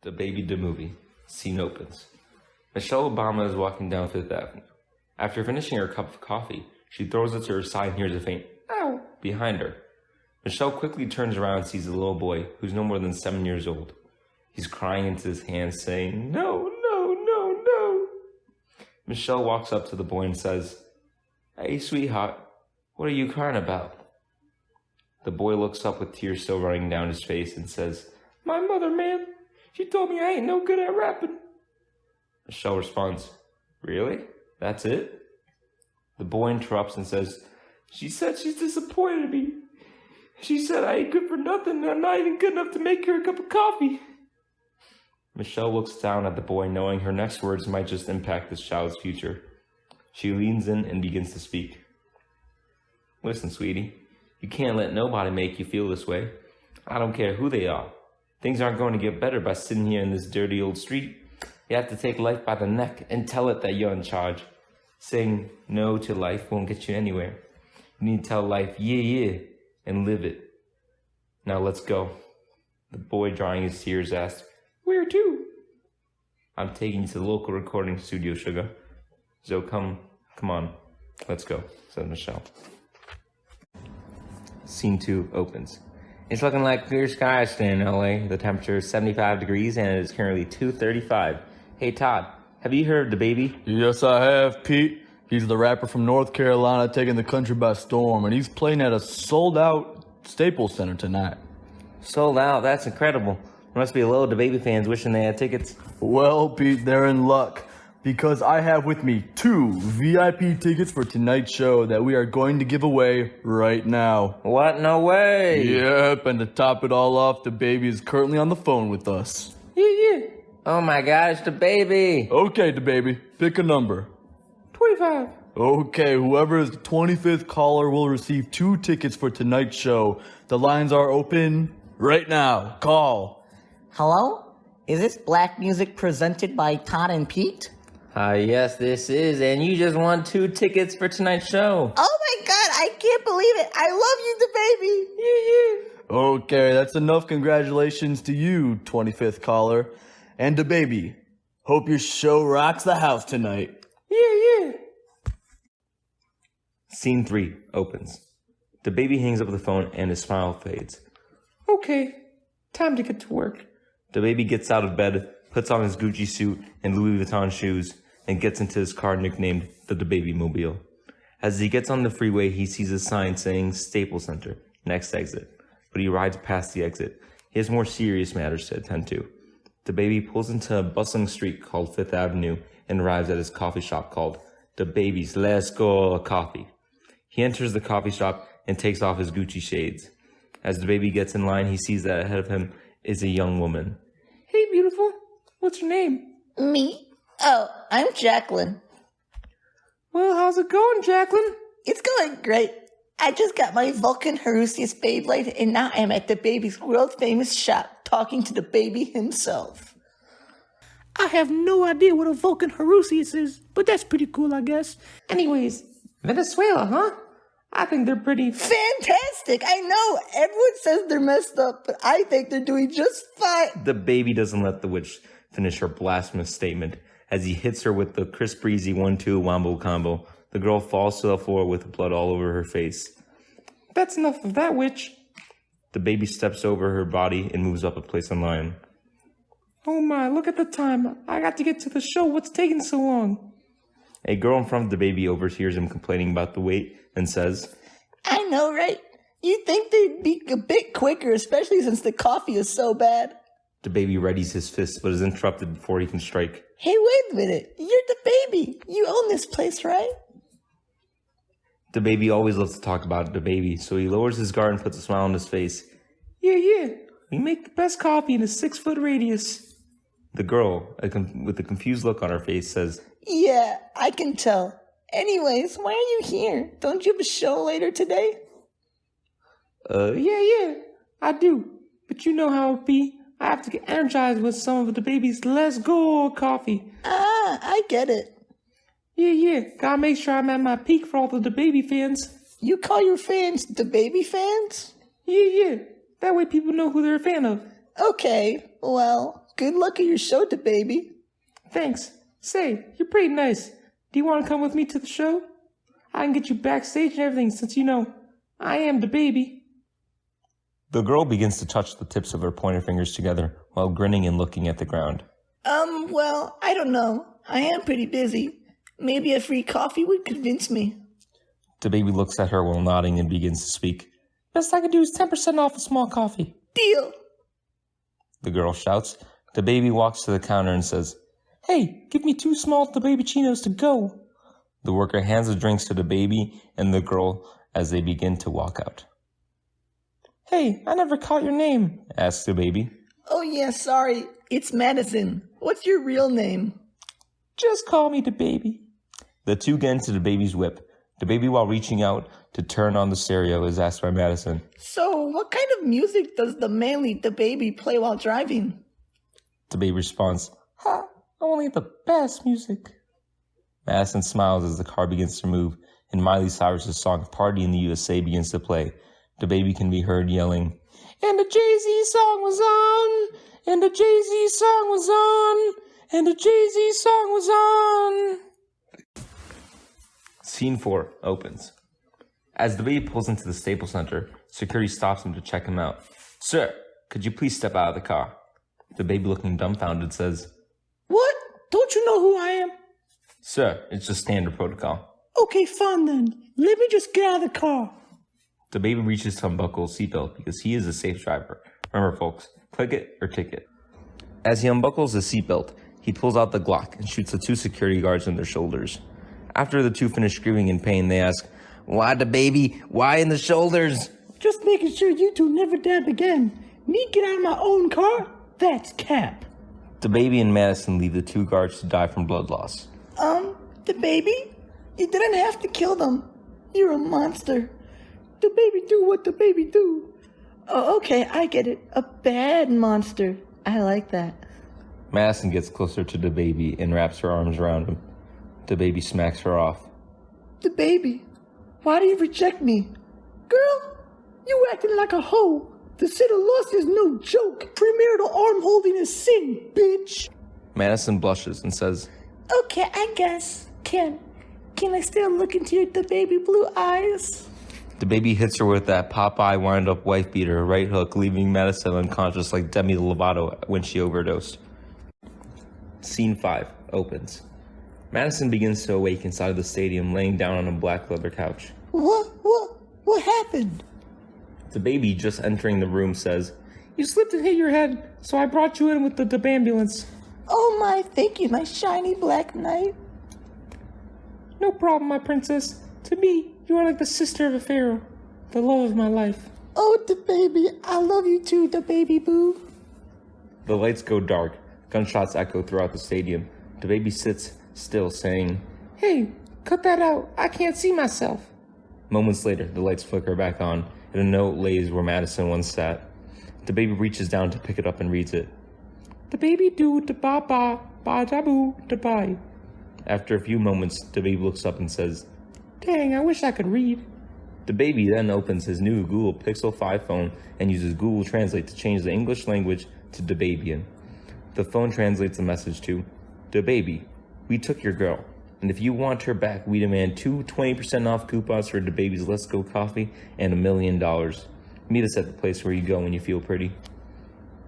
DaBaby Damovie. Scene opens. Michelle Obama is walking down Fifth Avenue. After finishing her cup of coffee, she throws it to her side and hears a faint "ow" behind her. Michelle quickly turns around and sees a little boy who's no more than 7 years old. He's crying into his hands, saying, "No, no, no, no." Michelle walks up to the boy and says, "Hey, sweetheart, what are you crying about?" The boy looks up with tears still running down his face and says, "My mother, man. She told me I ain't no good at rapping." Michelle responds, "Really? That's it?" The boy interrupts and says, "She said she's disappointed in me. She said I ain't good for nothing and I'm not even good enough to make her a cup of coffee." Michelle looks down at the boy, knowing her next words might just impact this child's future. She leans in and begins to speak. "Listen, sweetie, you can't let nobody make you feel this way. I don't care who they are. Things aren't going to get better by sitting here in this dirty old street. You have to take life by the neck and tell it that you're in charge. Saying no to life won't get you anywhere. You need to tell life, yeah, yeah, and live it. Now let's go." The boy, drying his tears, asked, "Where to?" "I'm taking you to the local recording studio, sugar. So come on, let's go," said Michelle. Scene 2 opens. It's looking like clear skies today in LA. The temperature is 75 degrees and it is currently 2:35. Hey Todd, have you heard of DaBaby? Yes, I have, Pete. He's the rapper from North Carolina taking the country by storm, and he's playing at a sold-out Staples Center tonight. Sold out? That's incredible. There must be a load of DaBaby fans wishing they had tickets. Well, Pete, they're in luck, because I have with me 2 VIP tickets for tonight's show that we are going to give away right now. What? No way! Yep, and to top it all off, DaBaby is currently on the phone with us. Yeah. Oh my God, it's DaBaby! Okay, DaBaby, pick a number. 25. Okay, whoever is the 25th caller will receive 2 tickets for tonight's show. The lines are open right now. Call. Hello? Is this Black Music presented by Todd and Pete? Yes, this is, and you just won 2 tickets for tonight's show. Oh my God, I can't believe it. I love you, DaBaby. Yeah. Okay, that's enough congratulations to you, 25th caller. And DaBaby, hope your show rocks the house tonight. Yeah. Scene 3 opens. DaBaby hangs up the phone and his smile fades. Okay, time to get to work. DaBaby gets out of bed, puts on his Gucci suit and Louis Vuitton shoes, and gets into his car nicknamed the DaBaby Mobile. As he gets on the freeway, he sees a sign saying Staples Center, next exit. But he rides past the exit. He has more serious matters to attend to. DaBaby pulls into a bustling street called Fifth Avenue and arrives at his coffee shop called DaBaby's Let's Go Coffee. He enters the coffee shop and takes off his Gucci shades. As DaBaby gets in line, he sees that ahead of him is a young woman. Hey, beautiful. What's your name? Me? Oh, I'm Jacqueline. Well, how's it going, Jacqueline? It's going great. I just got my Vulcan Harusius Beyblade, and now I'm at DaBaby's world-famous shop talking to DaBaby himself. I have no idea what a Vulcan Harusius is, but that's pretty cool, I guess. Anyways, Venezuela, huh? I think they're pretty Fantastic! I know! Everyone says they're messed up, but I think they're doing just fine. DaBaby doesn't let the witch finish her blasphemous statement. As he hits her with the Chris Breezy 1-2 wombo combo, the girl falls to the floor with blood all over her face. That's enough of that, witch. DaBaby steps over her body and moves up a place in line. Oh my, look at the time. I got to get to the show. What's taking so long? A girl in front of DaBaby overhears him complaining about the wait and says, I know, right? You'd think they'd be a bit quicker, especially since the coffee is so bad. DaBaby readies his fist, but is interrupted before he can strike. Hey, wait a minute. You're DaBaby. You own this place, right? DaBaby always loves to talk about DaBaby, so he lowers his guard and puts a smile on his face. Yeah. We make the best coffee in a 6-foot radius. The girl, with a confused look on her face, says, Yeah, I can tell. Anyways, why are you here? Don't you have a show later today? Yeah, I do. But you know how it be. I have to get energized with some of DaBaby's Let's Go coffee. Ah, I get it. Yeah. Gotta make sure I'm at my peak for all the DaBaby fans. You call your fans DaBaby fans? Yeah. That way people know who they're a fan of. Okay, well, Good luck at your show, DaBaby. Thanks. Say, you're pretty nice. Do you want to come with me to the show? I can get you backstage and everything since you know I am DaBaby. The girl begins to touch the tips of her pointer fingers together while grinning and looking at the ground. Well, I don't know. I am pretty busy. Maybe a free coffee would convince me. DaBaby looks at her while nodding and begins to speak. Best I could do is 10% off a small coffee. Deal. The girl shouts. DaBaby walks to the counter and says, Hey, give me 2 small DaBaby chinos to go. The worker hands the drinks to DaBaby and the girl as they begin to walk out. Hey, I never caught your name, asks DaBaby. Oh yeah, sorry. It's Madison. What's your real name? Just call me DaBaby. The two get into DaBaby's whip. DaBaby, while reaching out to turn on the stereo, is asked by Madison. So, what kind of music does the manly DaBaby play while driving? DaBaby responds, only the best music. Madison smiles as the car begins to move, and Miley Cyrus' song Party in the USA begins to play. DaBaby can be heard yelling, And a Jay-Z song was on, and a Jay-Z song was on, and a Jay-Z song was on. Scene 4 opens. As DaBaby pulls into the Staples Center, security stops him to check him out. Sir, could you please step out of the car? DaBaby, looking dumbfounded, says, What? Don't you know who I am? Sir, it's just standard protocol. Okay, fine then. Let me just get out of the car. DaBaby reaches to unbuckle his seatbelt because he is a safe driver. Remember, folks, click it or ticket. As he unbuckles his seatbelt, he pulls out the Glock and shoots the 2 security guards in their shoulders. After the 2 finish screaming in pain, they ask, Why, DaBaby? Why in the shoulders? Just making sure you two never dab again. Me get out of my own car? That's cap. DaBaby and Madison leave the 2 guards to die from blood loss. DaBaby? You didn't have to kill them. You're a monster. DaBaby do what DaBaby do. Oh, okay, I get it. A bad monster. I like that. Madison gets closer to DaBaby and wraps her arms around him. DaBaby smacks her off. DaBaby, why do you reject me? Girl, you acting like a hoe. The sin of lust is no joke. Premarital arm holding is sin, bitch. Madison blushes and says, Okay, I guess. Can I still look into your DaBaby blue eyes? DaBaby hits her with that Popeye wind-up wife beater, right hook, leaving Madison unconscious like Demi Lovato when she overdosed. Scene 5 opens. Madison begins to awake inside the stadium, laying down on a black leather couch. What happened? DaBaby, just entering the room, says, You slipped and hit your head, so I brought you in with the DaBambulance. Oh my, thank you, my shiny black knight. No problem, my princess. To me, you are like the sister of a pharaoh, the love of my life. Oh, DaBaby, I love you too, DaBaby boo. The lights go dark. Gunshots echo throughout the stadium. DaBaby sits still, saying, Hey, cut that out. I can't see myself. Moments later, the lights flicker back on, and a note lays where Madison once sat. DaBaby reaches down to pick it up and reads it. DaBaby do da-ba-ba, ba-da-boo, da-bye. After a few moments, DaBaby looks up and says, Dang, I wish I could read. DaBaby then opens his new Google Pixel 5 phone and uses Google Translate to change the English language to DaBabian. The phone translates the message to, DaBaby, we took your girl, and if you want her back, we demand 2 20% off coupons for DaBaby's Let's Go coffee and $1 million. Meet us at the place where you go when you feel pretty.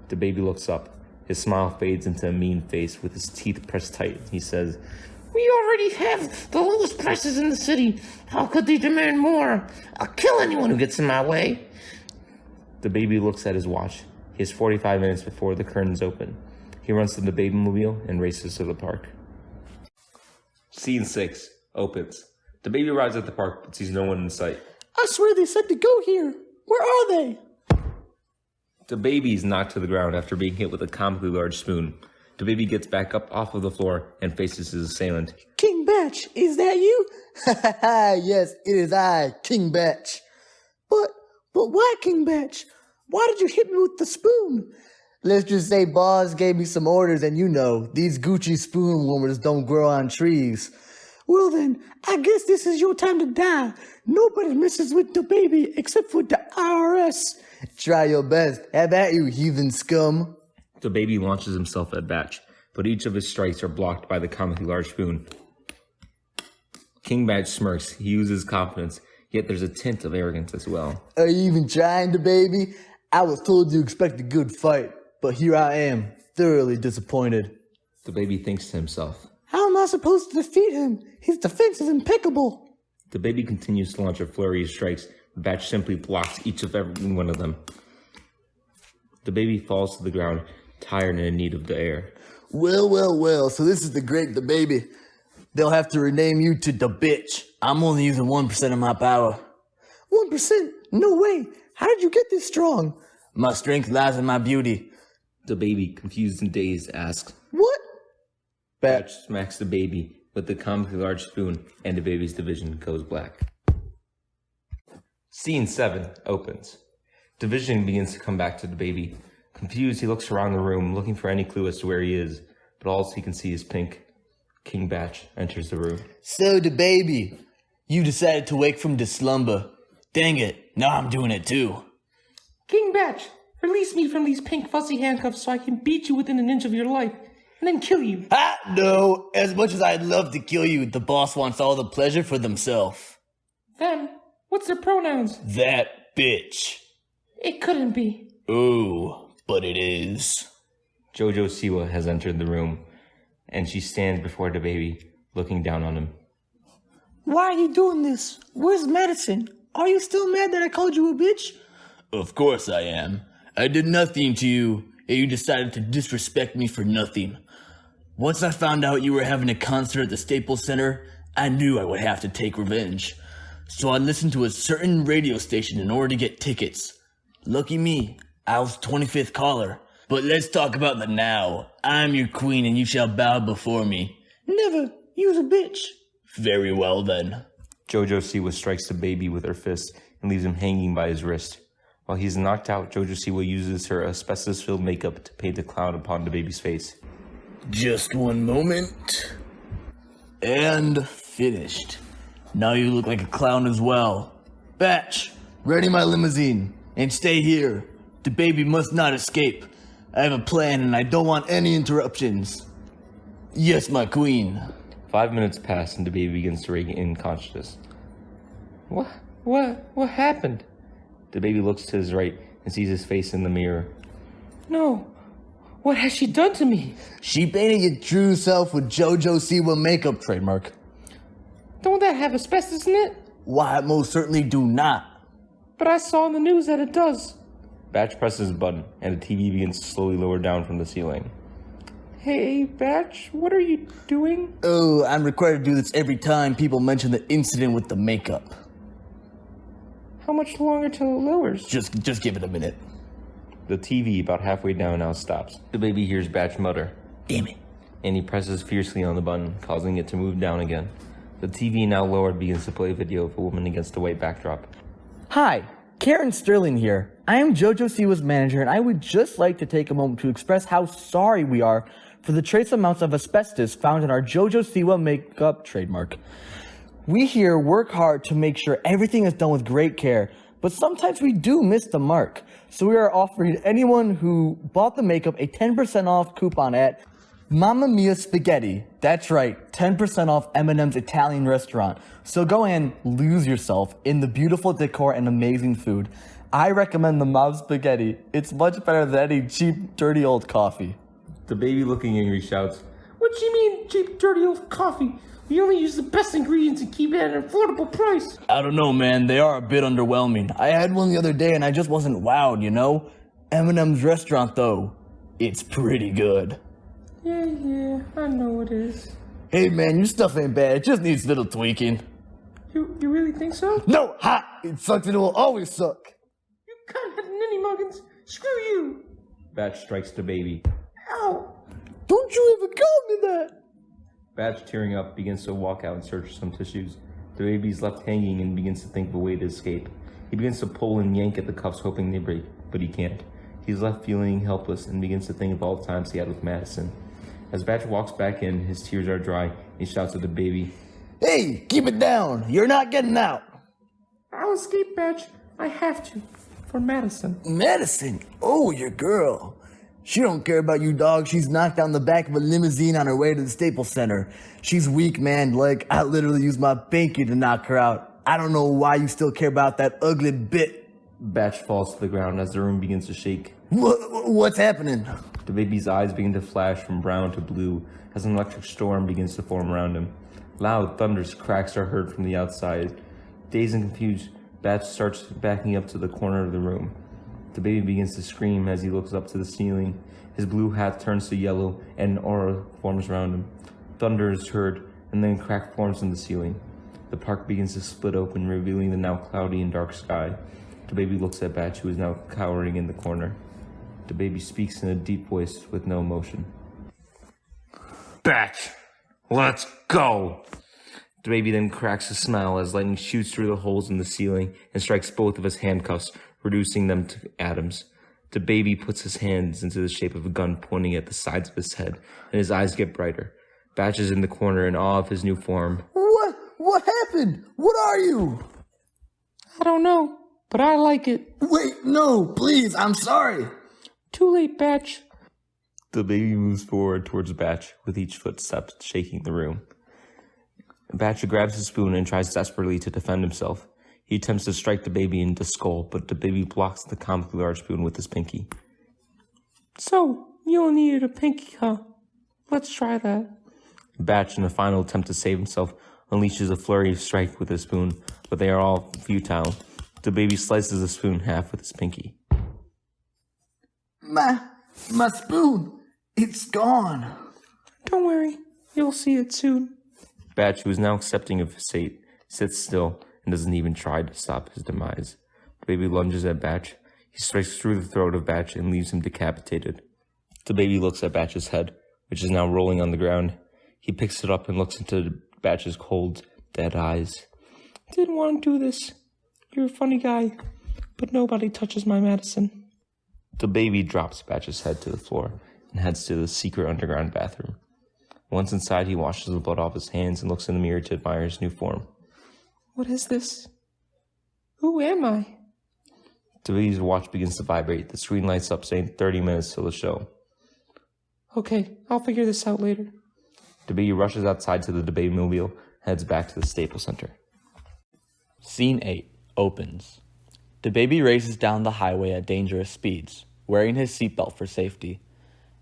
DaBaby looks up. His smile fades into a mean face with his teeth pressed tight. He says, We already have the lowest prices in the city. How could they demand more? I'll kill anyone who gets in my way. DaBaby looks at his watch. He has 45 minutes before the curtains open. He runs to the DaBabymobile and races to the park. Scene 6 opens. DaBaby arrives at the park but sees no one in sight. I swear they said to go here. Where are they? DaBaby is knocked to the ground after being hit with a comically large spoon. DaBaby gets back up off of the floor and faces his assailant. King Batch, is that you? Yes, it is I, King Batch. But why, King Batch? Why did you hit me with the spoon? Let's just say boss gave me some orders and you know, these Gucci spoon warmers don't grow on trees. Well then, I guess this is your time to die. Nobody messes with DaBaby except for the IRS. Try your best. Have at you, heathen scum. DaBaby launches himself at Batch, but each of his strikes are blocked by the comically large spoon. King Batch smirks. He uses confidence, yet there's a tint of arrogance as well. Are you even trying, DaBaby? I was told you expect a good fight, but here I am, thoroughly disappointed. DaBaby thinks to himself. How am I supposed to defeat him? His defense is impeccable. DaBaby continues to launch a flurry of strikes. Batch simply blocks each of every one of them. DaBaby falls to the ground, tired and in need of the air. Well, so this is the great DaBaby. They'll have to rename you to the bitch. I'm only using 1% of my power. 1%? No way. How did you get this strong? My strength lies in my beauty. DaBaby, confused and dazed, asks. What? Batch smacks DaBaby with the comically large spoon, and DaBaby's division goes black. Scene 7 opens. Division begins to come back to DaBaby. Confused, he looks around the room, looking for any clue as to where he is, but all he can see is pink. King Batch enters the room. So, DaBaby, you decided to wake from the slumber. Dang it, now I'm doing it too. King Batch, release me from these pink fuzzy handcuffs so I can beat you within an inch of your life, and then kill you. No, as much as I'd love to kill you, the boss wants all the pleasure for themselves. Them? What's their pronouns? That bitch. It couldn't be. Ooh, but it is. Jojo Siwa has entered the room, and she stands before DaBaby, looking down on him. Why are you doing this? Where's Madison? Are you still mad that I called you a bitch? Of course I am. I did nothing to you, and you decided to disrespect me for nothing. Once I found out you were having a concert at the Staples Center, I knew I would have to take revenge. So I listened to a certain radio station in order to get tickets. Lucky me, I was 25th caller. But let's talk about the now. I'm your queen and you shall bow before me. Never. You's a bitch. Very well then. Jojo Siwa strikes DaBaby with her fist and leaves him hanging by his wrist. While he's knocked out, Jojo Siwa uses her asbestos-filled makeup to paint a clown upon DaBaby's face. Just one moment. And finished. Now you look like a clown as well. Batch, ready my limousine. And stay here. DaBaby must not escape. I have a plan and I don't want any interruptions. Yes, my queen. 5 minutes pass and DaBaby begins to regain consciousness. What happened? DaBaby looks to his right and sees his face in the mirror. No. What has she done to me? She painted your true self with Jojo Siwa makeup trademark. Don't that have asbestos in it? Why, I most certainly do not. But I saw in the news that it does. Batch presses a button and the TV begins to slowly lower down from the ceiling. Hey, Batch, what are you doing? Oh, I'm required to do this every time people mention the incident with the makeup. How much longer till it lowers? Just give it a minute. The TV, about halfway down, now stops. DaBaby hears Batch mutter, Damn it. and he presses fiercely on the button, causing it to move down again. The TV, now lowered, begins to play a video of a woman against a white backdrop. Hi, Karen Sterling here. I am Jojo Siwa's manager, and I would just like to take a moment to express how sorry we are for the trace amounts of asbestos found in our Jojo Siwa makeup trademark. We here work hard to make sure everything is done with great care, but sometimes we do miss the mark. So we are offering anyone who bought the makeup a 10% off coupon at Mamma Mia Spaghetti. That's right, 10% off M&M's Italian restaurant. So go and lose yourself in the beautiful decor and amazing food. I recommend the Mom Spaghetti. It's much better than any cheap, dirty old coffee. DaBaby, looking angry, shouts, What do you mean, cheap, dirty old coffee? We only use the best ingredients and keep it at an affordable price. I don't know, man. They are a bit underwhelming. I had one the other day and I just wasn't wowed, you know? M&M's restaurant, though, it's pretty good. Yeah, I know it is. Hey, man, your stuff ain't bad. It just needs a little tweaking. You really think so? No, ha! It sucks and it will always suck. You cunt-headed ninny muggins. Screw you. Batch strikes DaBaby. Ow. Don't you ever call me that. Batch, tearing up, begins to walk out and search for some tissues. DaBaby's left hanging and begins to think of a way to escape. He begins to pull and yank at the cuffs, hoping they break, but he can't. He's left feeling helpless and begins to think of all the times he had with Madison. As Batch walks back in, his tears are dry. He shouts at DaBaby, Hey, keep it down. You're not getting out. I'll escape, Batch. I have to. For Madison. Madison? Oh, your girl. She don't care about you, dog. She's knocked down the back of a limousine on her way to the Staples Center. She's weak, man. Like, I literally used my pinky to knock her out. I don't know why you still care about that ugly bit. Batch falls to the ground as the room begins to shake. What's happening? DaBaby's eyes begin to flash from brown to blue as an electric storm begins to form around him. Loud thunderous cracks are heard from the outside. Dazed and confused, Batch starts backing up to the corner of the room. DaBaby begins to scream as he looks up to the ceiling. His blue hat turns to yellow and an aura forms around him. Thunder is heard and then a crack forms in the ceiling. The park begins to split open, revealing the now cloudy and dark sky. DaBaby looks at Batch, who is now cowering in the corner. DaBaby speaks in a deep voice with no emotion. Batch, let's go! DaBaby then cracks a smile as lightning shoots through the holes in the ceiling and strikes both of his handcuffs, reducing them to atoms. DaBaby puts his hands into the shape of a gun pointing at the sides of his head, and his eyes get brighter. Batch is in the corner in awe of his new form. What happened? What are you? I don't know, but I like it. Wait, no, please, I'm sorry. Too late, Batch. DaBaby moves forward towards Batch, with each footstep shaking the room. Batch grabs his spoon and tries desperately to defend himself. He attempts to strike DaBaby in the skull, but DaBaby blocks the comically large spoon with his pinky. So, you only needed a pinky, huh? Let's try that. Batch, in a final attempt to save himself, unleashes a flurry of strikes with his spoon, but they are all futile. DaBaby slices the spoon in half with his pinky. My spoon, it's gone. Don't worry, you'll see it soon. Batch, who is now accepting of his fate, sits still and doesn't even try to stop his demise. DaBaby lunges at Batch. He strikes through the throat of Batch and leaves him decapitated. DaBaby looks at Batch's head, which is now rolling on the ground. He picks it up and looks into Batch's cold, dead eyes. Didn't want to do this. You're a funny guy, but nobody touches my medicine. DaBaby drops Batch's head to the floor and heads to the secret underground bathroom. Once inside, he washes the blood off his hands and looks in the mirror to admire his new form. What is this? Who am I? DaBaby's watch begins to vibrate. The screen lights up, saying 30 minutes till the show. Okay, I'll figure this out later. DaBaby rushes outside to the DaBaby Mobile and heads back to the Staples Center. Scene 8 opens. DaBaby races down the highway at dangerous speeds, wearing his seatbelt for safety.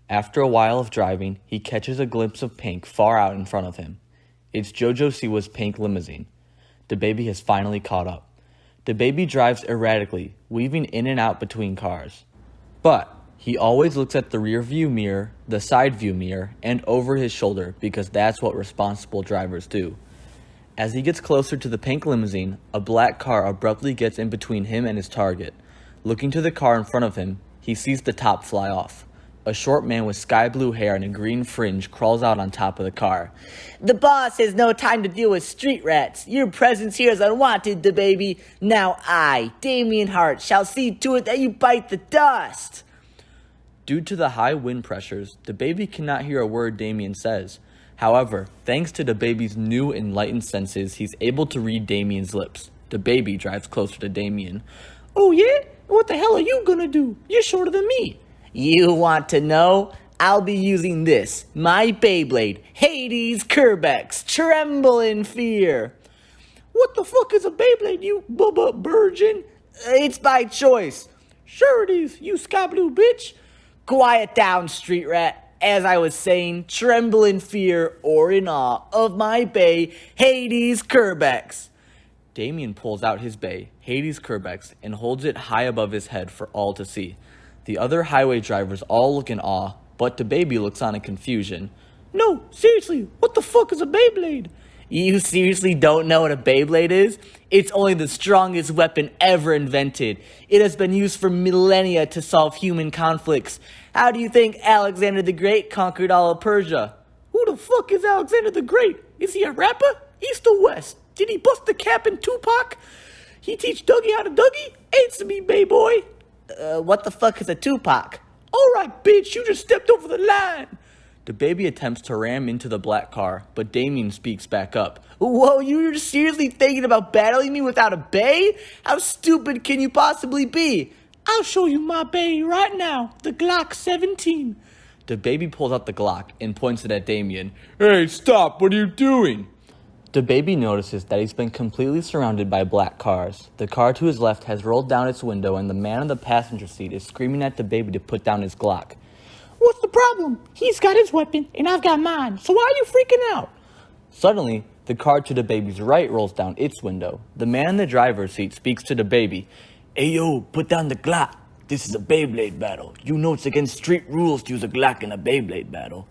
After a while of driving, he catches a glimpse of Pink far out in front of him. It's JoJo Siwa's pink limousine. DaBaby has finally caught up. DaBaby drives erratically, weaving in and out between cars. But he always looks at the rear view mirror, the side view mirror, and over his shoulder because that's what responsible drivers do. As he gets closer to the pink limousine, a black car abruptly gets in between him and his target. Looking to the car in front of him, he sees the top fly off. A short man with sky blue hair and a green fringe crawls out on top of the car. The boss has no time to deal with street rats. Your presence here is unwanted, DaBaby. Now I, Damien Hart, shall see to it that you bite the dust. Due to the high wind pressures, DaBaby cannot hear a word Damien says. However, thanks to DaBaby's new enlightened senses, he's able to read Damien's lips. DaBaby drives closer to Damien. Oh yeah? What the hell are you gonna do? You're shorter than me. You want to know? I'll be using this, my Beyblade, Hades Kerbex, Tremble in Fear. What the fuck is a Beyblade, you bubba virgin? It's by choice. Sure it is, you sky blue bitch. Quiet down, street rat. As I was saying, tremble in fear or in awe of my bay, Hades Kerbex. Damien pulls out his bay, Hades Kerbex, and holds it high above his head for all to see. The other highway drivers all look in awe, but DaBaby looks on in confusion. No, seriously, what the fuck is a Beyblade? You seriously don't know what a Beyblade is? It's only the strongest weapon ever invented. It has been used for millennia to solve human conflicts. How do you think Alexander the Great conquered all of Persia? Who the fuck is Alexander the Great? Is he a rapper? East or West? Did he bust the cap in Tupac? He teach Dougie how to Dougie? Answer me, bay boy. What the fuck is a Tupac? Alright, bitch, you just stepped over the line. DaBaby attempts to ram into the black car, but Damien speaks back up. Whoa, you're seriously thinking about battling me without a bay? How stupid can you possibly be? I'll show you my bae right now, the Glock 17. DaBaby pulls out the Glock and points it at Damien. Hey, stop! What are you doing? DaBaby notices that he's been completely surrounded by black cars. The car to his left has rolled down its window and the man on the passenger seat is screaming at DaBaby to put down his Glock. What's the problem? He's got his weapon and I've got mine, so why are you freaking out? Suddenly, the car to DaBaby's right rolls down its window. The man in the driver's seat speaks to DaBaby. Hey yo, put down the Glock. This is a Beyblade battle. You know it's against street rules to use a Glock in a Beyblade battle.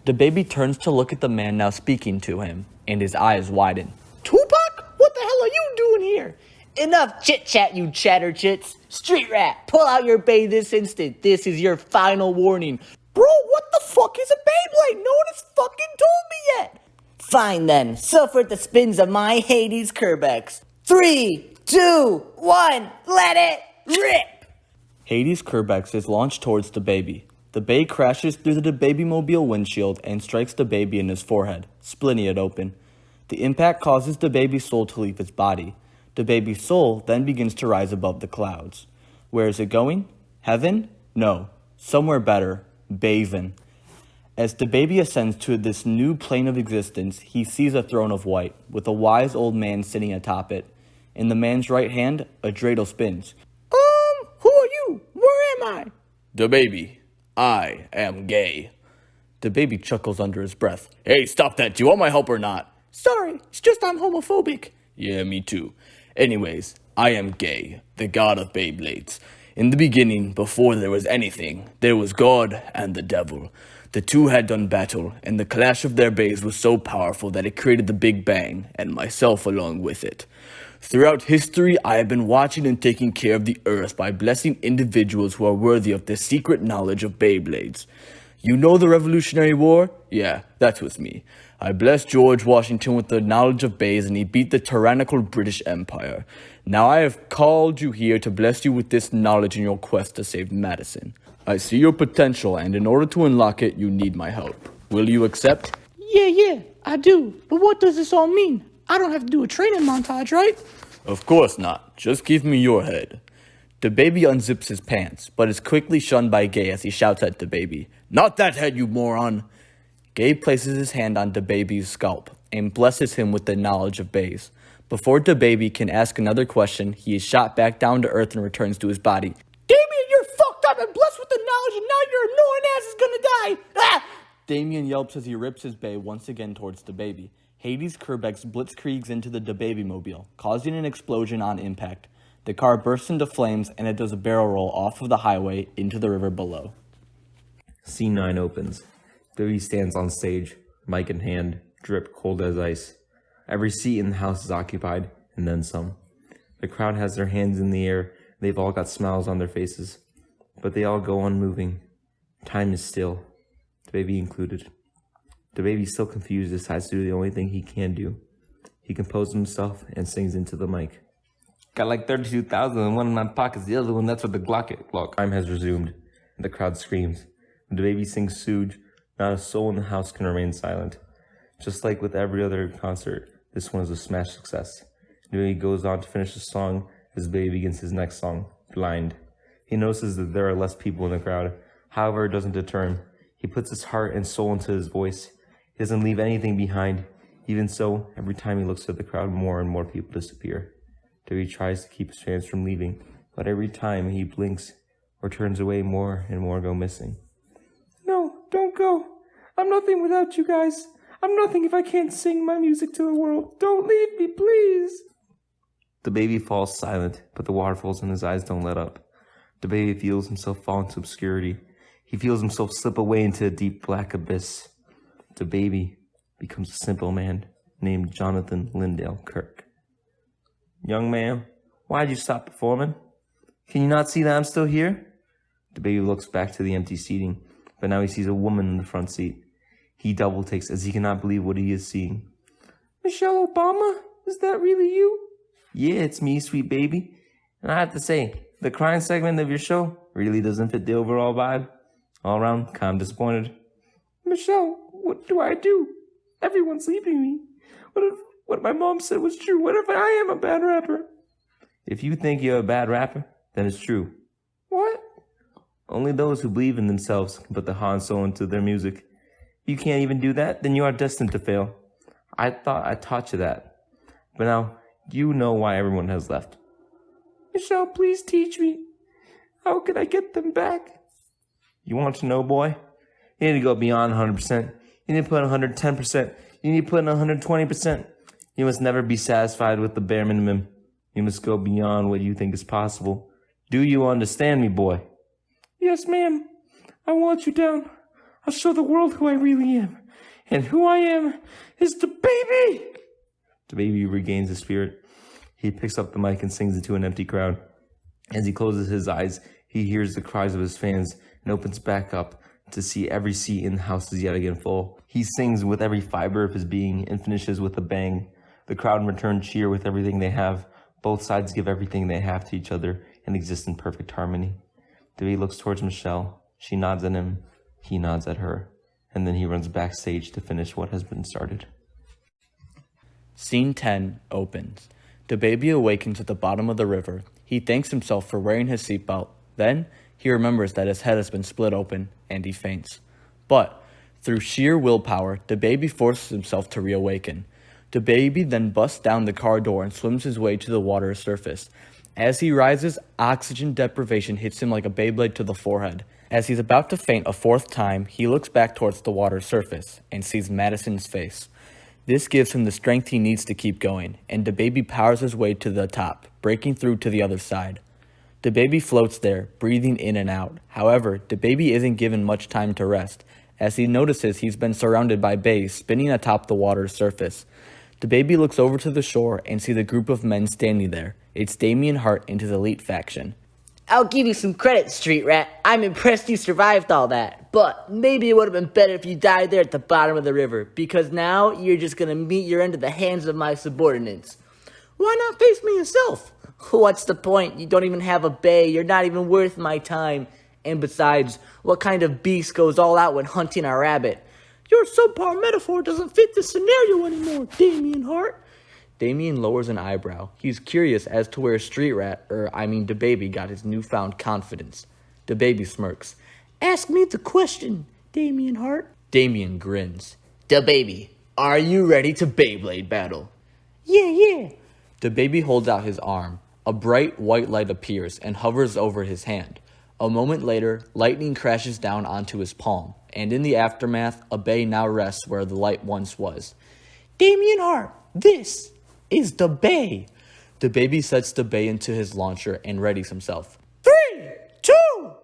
DaBaby turns to look at the man now speaking to him, and his eyes widen. Tupac? What the hell are you doing here? Enough chit-chat, you chatter chits. Street rat, pull out your bae this instant. This is your final warning. Bro, what the fuck is a Beyblade? No one has fucking told me yet. Fine then, suffer the spins of my Hades Kerbex. 3, 2, 1, let it rip! Hades Kerbex is launched towards DaBaby. The bae crashes through the DaBaby mobile windshield and strikes DaBaby in his forehead, splitting it open. The impact causes DaBaby's soul to leave his body. DaBaby's soul then begins to rise above the clouds. Where is it going? Heaven? No. Somewhere better. Baven. As DaBaby ascends to this new plane of existence, he sees a throne of white, with a wise old man sitting atop it. In the man's right hand, a dreidel spins. Who are you? Where am I? DaBaby, I am gay. DaBaby chuckles under his breath. Hey, stop that. Do you want my help or not? Sorry, it's just I'm homophobic. Yeah, me too. Anyways, I am gay, the god of Beyblades. In the beginning, before there was anything, there was God and the devil. The two had done battle, and the clash of their bays was so powerful that it created the Big Bang, and myself along with it. Throughout history, I have been watching and taking care of the earth by blessing individuals who are worthy of the secret knowledge of Beyblades. You know the Revolutionary War? Yeah, that was me. I blessed George Washington with the knowledge of bays and he beat the tyrannical British Empire. Now I have called you here to bless you with this knowledge in your quest to save Madison. I see your potential and in order to unlock it, you need my help. Will you accept? Yeah, I do. But what does this all mean? I don't have to do a training montage, right? Of course not. Just give me your head. DaBaby unzips his pants, but is quickly shunned by Gay as he shouts at DaBaby. Not that head, you moron! Gay places his hand on DaBaby's scalp and blesses him with the knowledge of bays. Before DaBaby can ask another question, he is shot back down to earth and returns to his body. Damien, you're fucked up and blessed with the knowledge and now your annoying ass is gonna die! Ah! Damien yelps as he rips his bay once again towards DaBaby. Hades Kerbex blitzkriegs into the DaBaby mobile, causing an explosion on impact. The car bursts into flames and it does a barrel roll off of the highway into the river below. Scene 9 opens. DaBaby stands on stage, mic in hand, drip cold as ice. Every seat in the house is occupied, and then some. The crowd has their hands in the air. They've all got smiles on their faces. But they all go unmoving. Time is still. DaBaby included. DaBaby, still confused, decides to do the only thing he can do. He composes himself and sings into the mic. Got like 32,000 and one in my pockets, the other one, that's what the Glock is. Time has resumed, and the crowd screams. When DaBaby sings Sooj, not a soul in the house can remain silent. Just like with every other concert, this one is a smash success. DaBaby goes on to finish the song as DaBaby begins his next song, Blind. He notices that there are less people in the crowd. However, it doesn't deter him. He puts his heart and soul into his voice. He doesn't leave anything behind. Even so, every time he looks at the crowd, more and more people disappear. DaBaby tries to keep his fans from leaving, but every time he blinks or turns away, more and more go missing. No, don't go. I'm nothing without you guys. I'm nothing if I can't sing my music to the world. Don't leave me, please. DaBaby falls silent, but the waterfalls in his eyes don't let up. DaBaby feels himself fall into obscurity. He feels himself slip away into a deep black abyss. DaBaby becomes a simple man named Jonathan Lindale Kirk. Young man, why'd you stop performing? Can you not see that I'm still here? DaBaby looks back to the empty seating, but now he sees a woman in the front seat. He double takes as he cannot believe what he is seeing. Michelle Obama? Is that really you? Yeah, it's me, sweet baby. And I have to say, the crying segment of your show really doesn't fit the overall vibe. All around, kind of disappointed. Michelle, what do I do? Everyone's leaving me. What my mom said was true? What if I am a bad rapper? If you think you're a bad rapper, then it's true. What? Only those who believe in themselves can put the heart and soul into their music. If you can't even do that, then you are destined to fail. I thought I taught you that. But now, you know why everyone has left. Michelle, please teach me. How can I get them back? You want to know, boy? You need to go beyond 100%. You need to put 110%. You need to put in 120%. You must never be satisfied with the bare minimum. You must go beyond what you think is possible. Do you understand me, boy? Yes, ma'am. I won't let you down. I'll show the world who I really am. And who I am is DaBaby! DaBaby regains his spirit. He picks up the mic and sings into an empty crowd. As he closes his eyes, he hears the cries of his fans and opens back up to see every seat in the house is yet again full. He sings with every fiber of his being and finishes with a bang. The crowd in return cheer with everything they have. Both sides give everything they have to each other and exist in perfect harmony. DaBaby looks towards Michelle. She nods at him. He nods at her. And then he runs backstage to finish what has been started. Scene 10 opens. DaBaby awakens at the bottom of the river. He thanks himself for wearing his seatbelt. Then, he remembers that his head has been split open, and he faints. But, through sheer willpower, DaBaby forces himself to reawaken. DaBaby then busts down the car door and swims his way to the water's surface. As he rises, oxygen deprivation hits him like a Beyblade to the forehead. As he's about to faint a fourth time, he looks back towards the water's surface and sees Madison's face. This gives him the strength he needs to keep going, and DaBaby powers his way to the top, breaking through to the other side. DaBaby floats there, breathing in and out. However, DaBaby isn't given much time to rest, as he notices he's been surrounded by bays spinning atop the water's surface. DaBaby looks over to the shore and sees a group of men standing there. It's Damien Hart and his elite faction. I'll give you some credit, Street Rat. I'm impressed you survived all that. But maybe it would have been better if you died there at the bottom of the river, because now you're just gonna meet your end at the hands of my subordinates. Why not face me yourself? What's the point? You don't even have a bay. You're not even worth my time. And besides, what kind of beast goes all out when hunting a rabbit? Your subpar metaphor doesn't fit the scenario anymore, Damien Hart. Damien lowers an eyebrow. He's curious as to where DaBaby got his newfound confidence. DaBaby smirks. Ask me the question, Damien Hart. Damien grins. DaBaby, are you ready to Beyblade battle? Yeah. DaBaby holds out his arm. A bright white light appears and hovers over his hand. A moment later, lightning crashes down onto his palm, and in the aftermath, a bay now rests where the light once was. Damien Hart, this is the bay. DaBaby sets the bay into his launcher and readies himself. 3, 2, 1,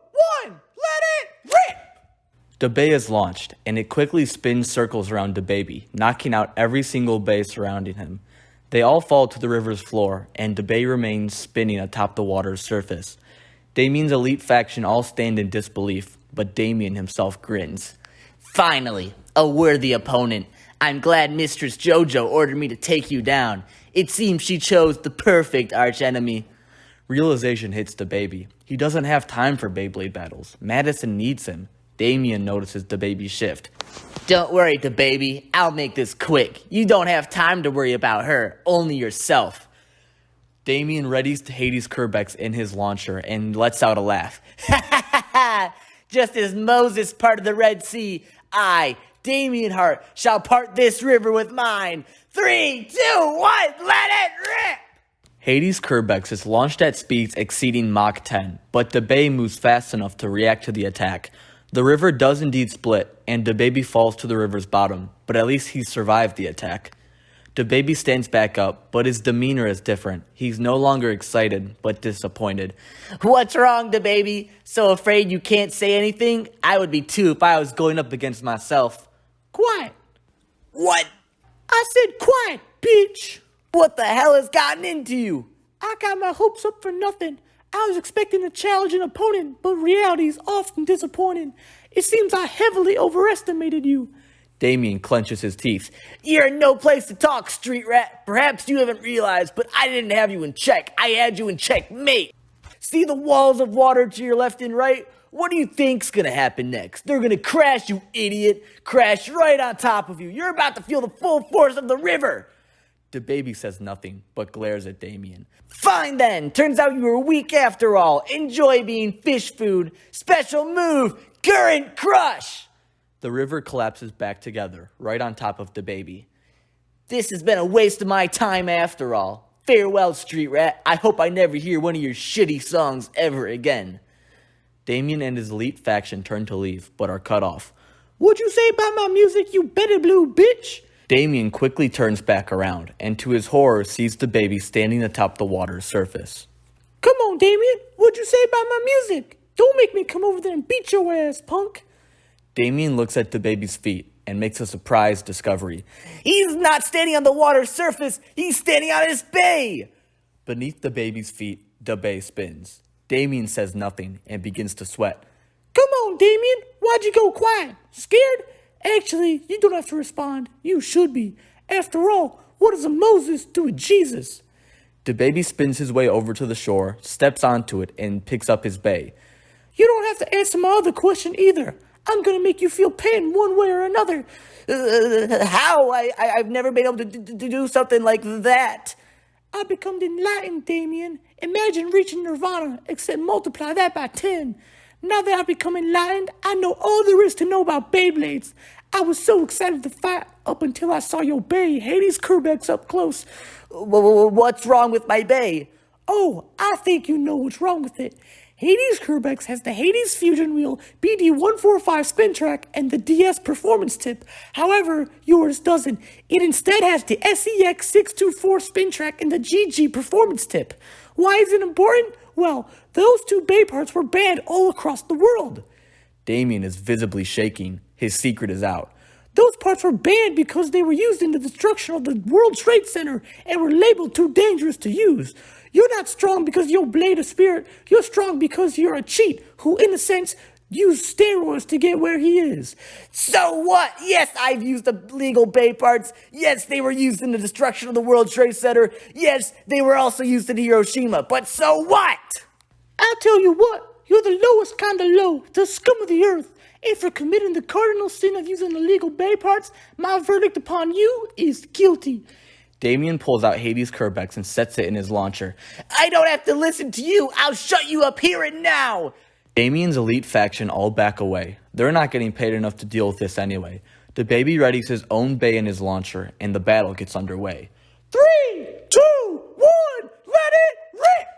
let it rip! The bay is launched, and it quickly spins circles around DaBaby, knocking out every single bay surrounding him. They all fall to the river's floor, and the bay remains spinning atop the water's surface. Damien's elite faction all stand in disbelief, but Damien himself grins. Finally, a worthy opponent. I'm glad Mistress JoJo ordered me to take you down. It seems she chose the perfect archenemy. Realization hits DaBaby. He doesn't have time for Beyblade battles. Madison needs him. Damien notices DaBaby's shift. Don't worry, DaBaby. I'll make this quick. You don't have time to worry about her, only yourself. Damien readies Hades Kerbex in his launcher and lets out a laugh. Just as Moses parted the Red Sea, I, Damien Hart, shall part this river with mine. 3, 2, 1, let it rip! Hades Kerbex is launched at speeds exceeding Mach 10, but DaBaby moves fast enough to react to the attack. The river does indeed split, and DaBaby falls to the river's bottom, but at least he survived the attack. DaBaby stands back up, but his demeanor is different. He's no longer excited, but disappointed. What's wrong, DaBaby? So afraid you can't say anything? I would be too if I was going up against myself. Quiet. What? I said quiet, bitch. What the hell has gotten into you? I got my hopes up for nothing. I was expecting to challenge an opponent, but reality is often disappointing. It seems I heavily overestimated you. Damien clenches his teeth. You're in no place to talk, Street Rat. Perhaps you haven't realized, but I didn't have you in check. I had you in checkmate. See the walls of water to your left and right? What do you think's gonna happen next? They're gonna crash, you idiot. Crash right on top of you. You're about to feel the full force of the river. DaBaby says nothing, but glares at Damien. Fine then, turns out you were weak after all. Enjoy being fish food. Special move, current crush. The river collapses back together, right on top of DaBaby. This has been a waste of my time after all. Farewell, street rat. I hope I never hear one of your shitty songs ever again. Damien and his elite faction turn to leave, but are cut off. What'd you say about my music, you Betty Blue bitch? Damien quickly turns back around, and to his horror sees DaBaby standing atop the water's surface. Come on, Damien. What'd you say about my music? Don't make me come over there and beat your ass, punk. Damien looks at DaBaby's feet and makes a surprised discovery. He's not standing on the water's surface. He's standing on his bay. Beneath DaBaby's feet, DaBay spins. Damien says nothing and begins to sweat. Come on, Damien. Why'd you go quiet? Scared? Actually, you don't have to respond. You should be. After all, what does a Moses do with Jesus? DaBaby spins his way over to the shore, steps onto it, and picks up his bay. You don't have to answer my other question either. I'm gonna make you feel pain one way or another. How? I've never been able to do something like that. I become enlightened, Damien. Imagine reaching nirvana, except multiply that by 10. Now that I've become enlightened, I know all there is to know about Beyblades. I was so excited to fight up until I saw your bay, Hades Kerbex, up close. What's wrong with my bay? Oh, I think you know what's wrong with it. Hades Kerbex has the Hades Fusion Wheel, BD145 Spin Track, and the DS Performance Tip. However, yours doesn't. It instead has the SEX624 Spin Track and the GG Performance Tip. Why is it important? Well, those two bay parts were banned all across the world. Damien is visibly shaking. His secret is out. Those parts were banned because they were used in the destruction of the World Trade Center and were labeled too dangerous to use. You're not strong because you're blade of spirit. You're strong because you're a cheat who, in a sense, used steroids to get where he is. So what? Yes, I've used the legal bay parts. Yes, they were used in the destruction of the World Trade Center. Yes, they were also used in Hiroshima. But so what? I'll tell you what. You're the lowest kind of low, the scum of the earth. And for committing the cardinal sin of using illegal bay parts, my verdict upon you is guilty. Damien pulls out Hades Kerbex and sets it in his launcher. I don't have to listen to you. I'll shut you up here and now. Damien's elite faction all back away. They're not getting paid enough to deal with this anyway. DaBaby readies his own bay in his launcher, and the battle gets underway. 3, 2, 1, let it rip!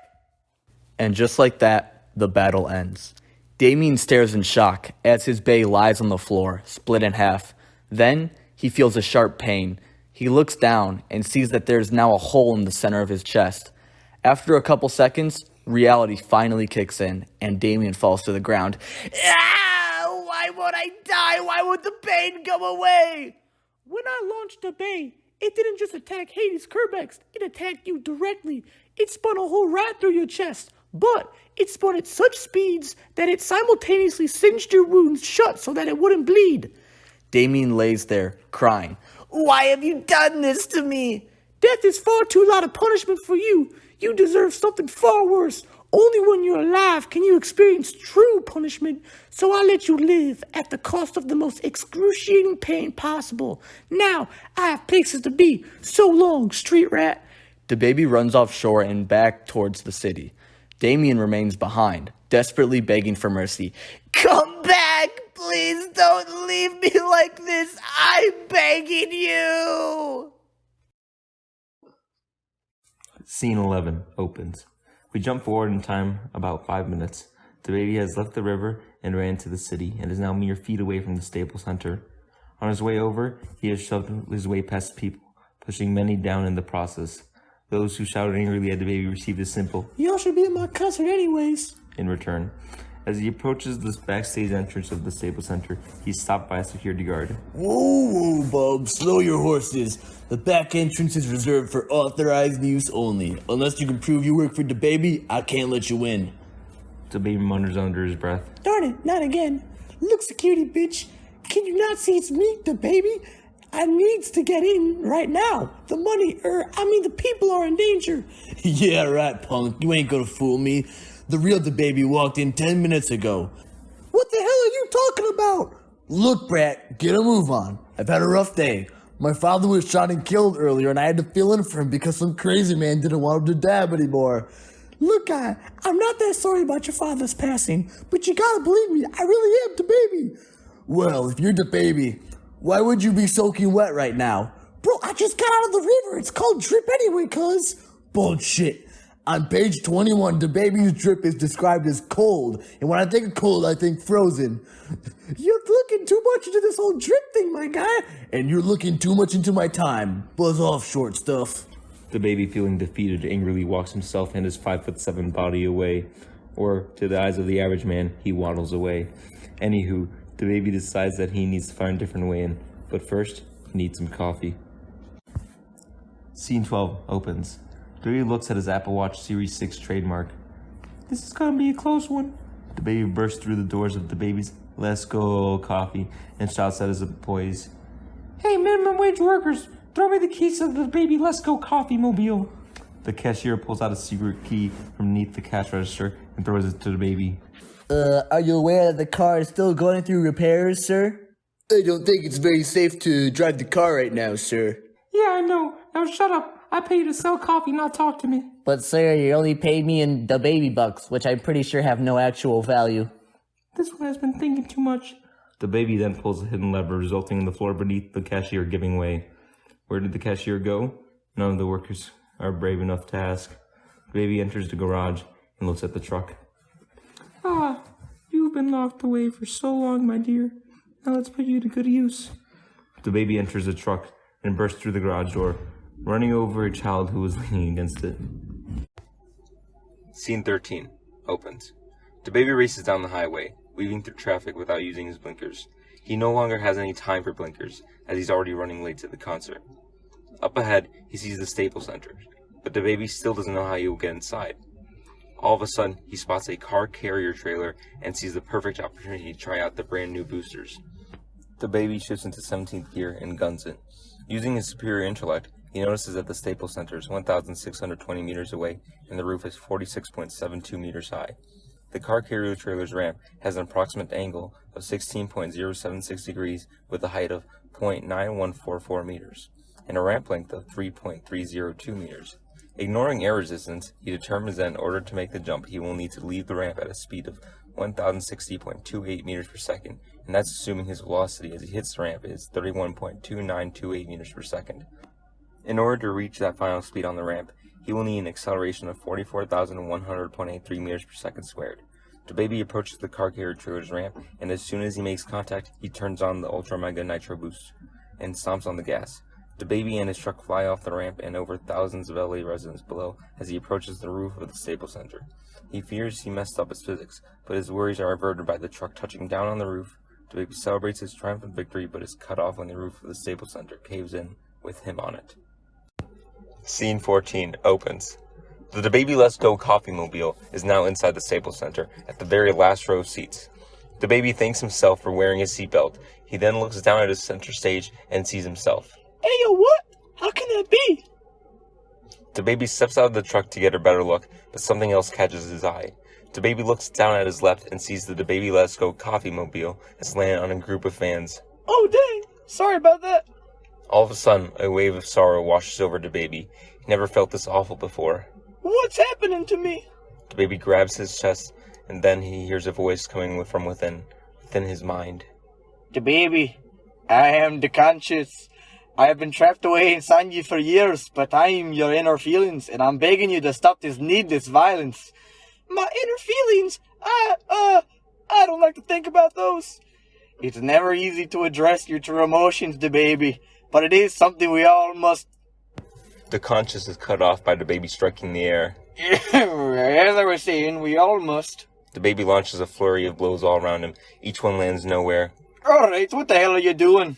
And just like that, the battle ends. Damien stares in shock as his bay lies on the floor, split in half. Then, he feels a sharp pain. He looks down and sees that there's now a hole in the center of his chest. After a couple seconds, reality finally kicks in, and Damien falls to the ground. Ah! Why would I die? Why would the pain go away? When I launched the bay, it didn't just attack Hades Kerbex, it attacked you directly. It spun a hole right through your chest, but it spun at such speeds that it simultaneously singed your wounds shut so that it wouldn't bleed. Damien lays there, crying. Why have you done this to me? Death is far too light a punishment for you. You deserve something far worse. Only when you're alive can you experience true punishment. So I let you live at the cost of the most excruciating pain possible. Now I have places to be. So long, street rat. DaBaby runs offshore and back towards the city. Damien remains behind, desperately begging for mercy. Come back! Please don't leave me like this! I'm begging you! Scene 11 opens. We jump forward in time about 5 minutes. DaBaby has left the river and ran to the city and is now mere feet away from the Staples Center. On his way over, he has shoved his way past people, pushing many down in the process. Those who shouted angrily at DaBaby received a simple, "Y'all should be at my concert anyways," in return. As he approaches the backstage entrance of the Staples Center, he's stopped by a security guard. Whoa, Bob, slow your horses. The back entrance is reserved for authorized use only. Unless you can prove you work for DaBaby, I can't let you in. DaBaby mutters under his breath. Darn it, not again. Look, security bitch. Can you not see it's me, DaBaby? I needs to get in right now. The money, the people are in danger. Yeah, right, punk. You ain't gonna fool me. The real DaBaby walked in 10 minutes ago. What the hell are you talking about? Look, brat, get a move on. I've had a rough day. My father was shot and killed earlier, and I had to fill in for him because some crazy man didn't want him to dab anymore. Look, I'm not that sorry about your father's passing, but you gotta believe me, I really am DaBaby. Well, if you're DaBaby, why would you be soaking wet right now? Bro, I just got out of the river. It's called drip anyway, cuz. Bullshit. On page 21, DaBaby's drip is described as cold, and when I think of cold, I think frozen. You're looking too much into this whole drip thing, my guy. And you're looking too much into my time. Buzz off, short stuff. DaBaby, feeling defeated, angrily walks himself and his 5'7" body away. Or, to the eyes of the average man, he waddles away. Anywho, DaBaby decides that he needs to find a different way in. But first, he needs some coffee. Scene 12 opens. DaBaby looks at his Apple Watch Series 6 trademark. This is gonna be a close one. DaBaby bursts through the doors of DaBaby's Let's Go Coffee and shouts at his employees. Hey, minimum wage workers, throw me the keys to the DaBaby Let's Go Coffee Mobile. The cashier pulls out a secret key from beneath the cash register and throws it to DaBaby. Are you aware that the car is still going through repairs, sir? I don't think it's very safe to drive the car right now, sir. Yeah, I know. Now shut up. I pay you to sell coffee, not talk to me. But sir, you only paid me in DaBaby bucks, which I'm pretty sure have no actual value. This one has been thinking too much. DaBaby then pulls a hidden lever, resulting in the floor beneath the cashier giving way. Where did the cashier go? None of the workers are brave enough to ask. DaBaby enters the garage and looks at the truck. Ah, you've been locked away for so long, my dear. Now let's put you to good use. DaBaby enters the truck and bursts through the garage door, running over a child who was leaning against it. Scene 13 opens. DaBaby races down the highway, weaving through traffic without using his blinkers. He no longer has any time for blinkers, as he's already running late to the concert. Up ahead, he sees the Staples Center, but DaBaby still doesn't know how he will get inside. All of a sudden, he spots a car carrier trailer and sees the perfect opportunity to try out the brand new boosters. DaBaby shifts into 17th gear and guns it. Using his superior intellect, he notices that the Staples Center is 1,620 meters away and the roof is 46.72 meters high. The car carrier trailer's ramp has an approximate angle of 16.076 degrees with a height of 0.9144 meters and a ramp length of 3.302 meters. Ignoring air resistance, he determines that in order to make the jump, he will need to leave the ramp at a speed of 1,060.28 meters per second, and that's assuming his velocity as he hits the ramp is 31.2928 meters per second. In order to reach that final speed on the ramp, he will need an acceleration of 44,100.83 meters per second squared. DaBaby approaches the car carrier trailer's ramp, and as soon as he makes contact, he turns on the Ultra Mega Nitro Boost and stomps on the gas. DaBaby and his truck fly off the ramp and over thousands of LA residents below as he approaches the roof of the Staples Center. He fears he messed up his physics, but his worries are averted by the truck touching down on the roof. DaBaby celebrates his triumphant victory, but is cut off when the roof of the Staples Center caves in with him on it. Scene 14 opens. The DaBaby Let's Go Coffee Mobile is now inside the Staples Center at the very last row of seats. DaBaby thanks himself for wearing his seatbelt. He then looks down at his center stage and sees himself. Hey, yo, what? How can that be? DaBaby steps out of the truck to get a better look, but something else catches his eye. DaBaby looks down at his left and sees the DaBaby Let's Go Coffee Mobile has landed on a group of fans. Oh, dang. Sorry about that. All of a sudden, a wave of sorrow washes over DaBaby. He never felt this awful before. What's happening to me? DaBaby grabs his chest, and then he hears a voice coming from within his mind. DaBaby, I am the conscious. I have been trapped away inside you for years, but I am your inner feelings, and I'm begging you to stop this needless violence. My inner feelings? I don't like to think about those. It's never easy to address your true emotions, DaBaby, but it is something we all must... The conscience is cut off by DaBaby striking the air. As I was saying, we all must. DaBaby launches a flurry of blows all around him. Each one lands nowhere. Alright, what the hell are you doing?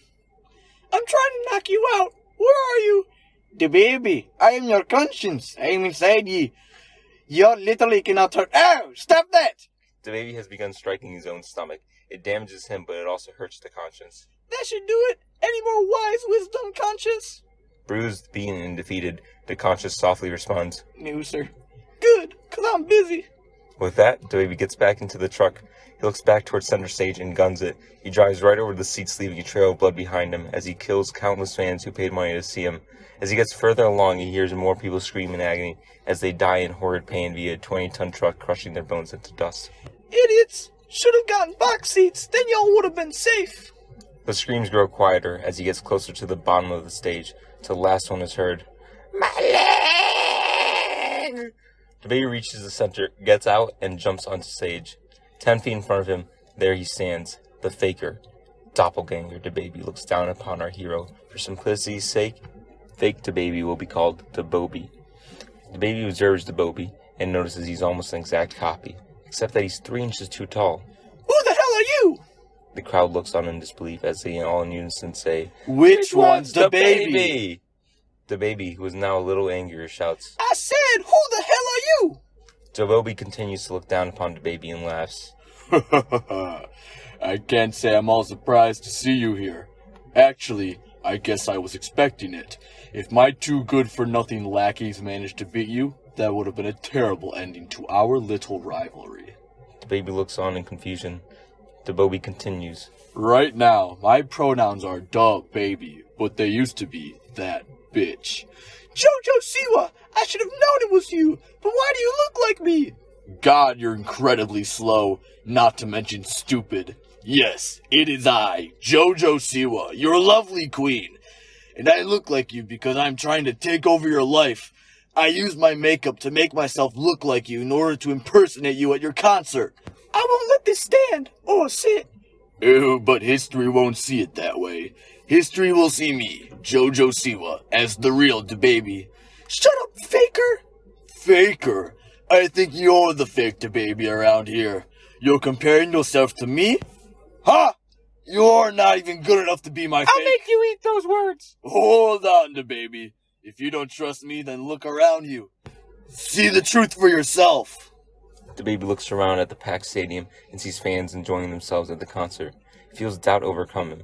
I'm trying to knock you out. Where are you? DaBaby, I am your conscience. I am inside you. You literally cannot hurt. Ow! Stop that! DaBaby has begun striking his own stomach. It damages him, but it also hurts the conscience. That should do it. Any more wise wisdom, conscience? Bruised, beaten, and defeated, the conscience softly responds. No, sir. Good, 'cause I'm busy. With that, DaBaby gets back into the truck. He looks back towards center stage and guns it. He drives right over the seats, leaving a trail of blood behind him as he kills countless fans who paid money to see him. As he gets further along, he hears more people scream in agony as they die in horrid pain via a 20-ton truck crushing their bones into dust. Idiots! Should have gotten box seats, then y'all would have been safe. The screams grow quieter as he gets closer to the bottom of the stage, till the last one is heard. My leg! DaBaby reaches the center, gets out, and jumps onto stage. 10 feet in front of him, there he stands, the faker. Doppelganger DaBaby looks down upon our hero. For simplicity's sake, fake DaBaby will be called DaBoby. DaBaby observes DaBoby and notices he's almost an exact copy, except that he's 3 inches too tall. Who the hell are you? The crowd looks on in disbelief as they all in unison say, Which one's DaBaby? DaBaby, who is now a little angrier, shouts, I said, who the hell are you? DaBoby continues to look down upon DaBaby and laughs. I can't say I'm all surprised to see you here. Actually, I guess I was expecting it. If my two good-for-nothing lackeys managed to beat you, that would have been a terrible ending to our little rivalry. DaBaby looks on in confusion. DaBoby continues. Right now, my pronouns are DaBaby, but they used to be that bitch. Jojo Siwa, I should have known it was you, but why do you look like me? God, you're incredibly slow, not to mention stupid. Yes, it is I, Jojo Siwa, your lovely queen. And I look like you because I'm trying to take over your life. I use my makeup to make myself look like you in order to impersonate you at your concert. I won't let this stand, or sit. Ew, but history won't see it that way. History will see me, Jojo Siwa, as the real DaBaby. Shut up, faker! Faker? I think you're the fake DaBaby around here. You're comparing yourself to me? Huh? You're not even good enough to be my fake. I'll make you eat those words. Hold on, DaBaby. If you don't trust me, then look around you. See the truth for yourself. DaBaby looks around at the packed stadium and sees fans enjoying themselves at the concert. He feels doubt overcome him.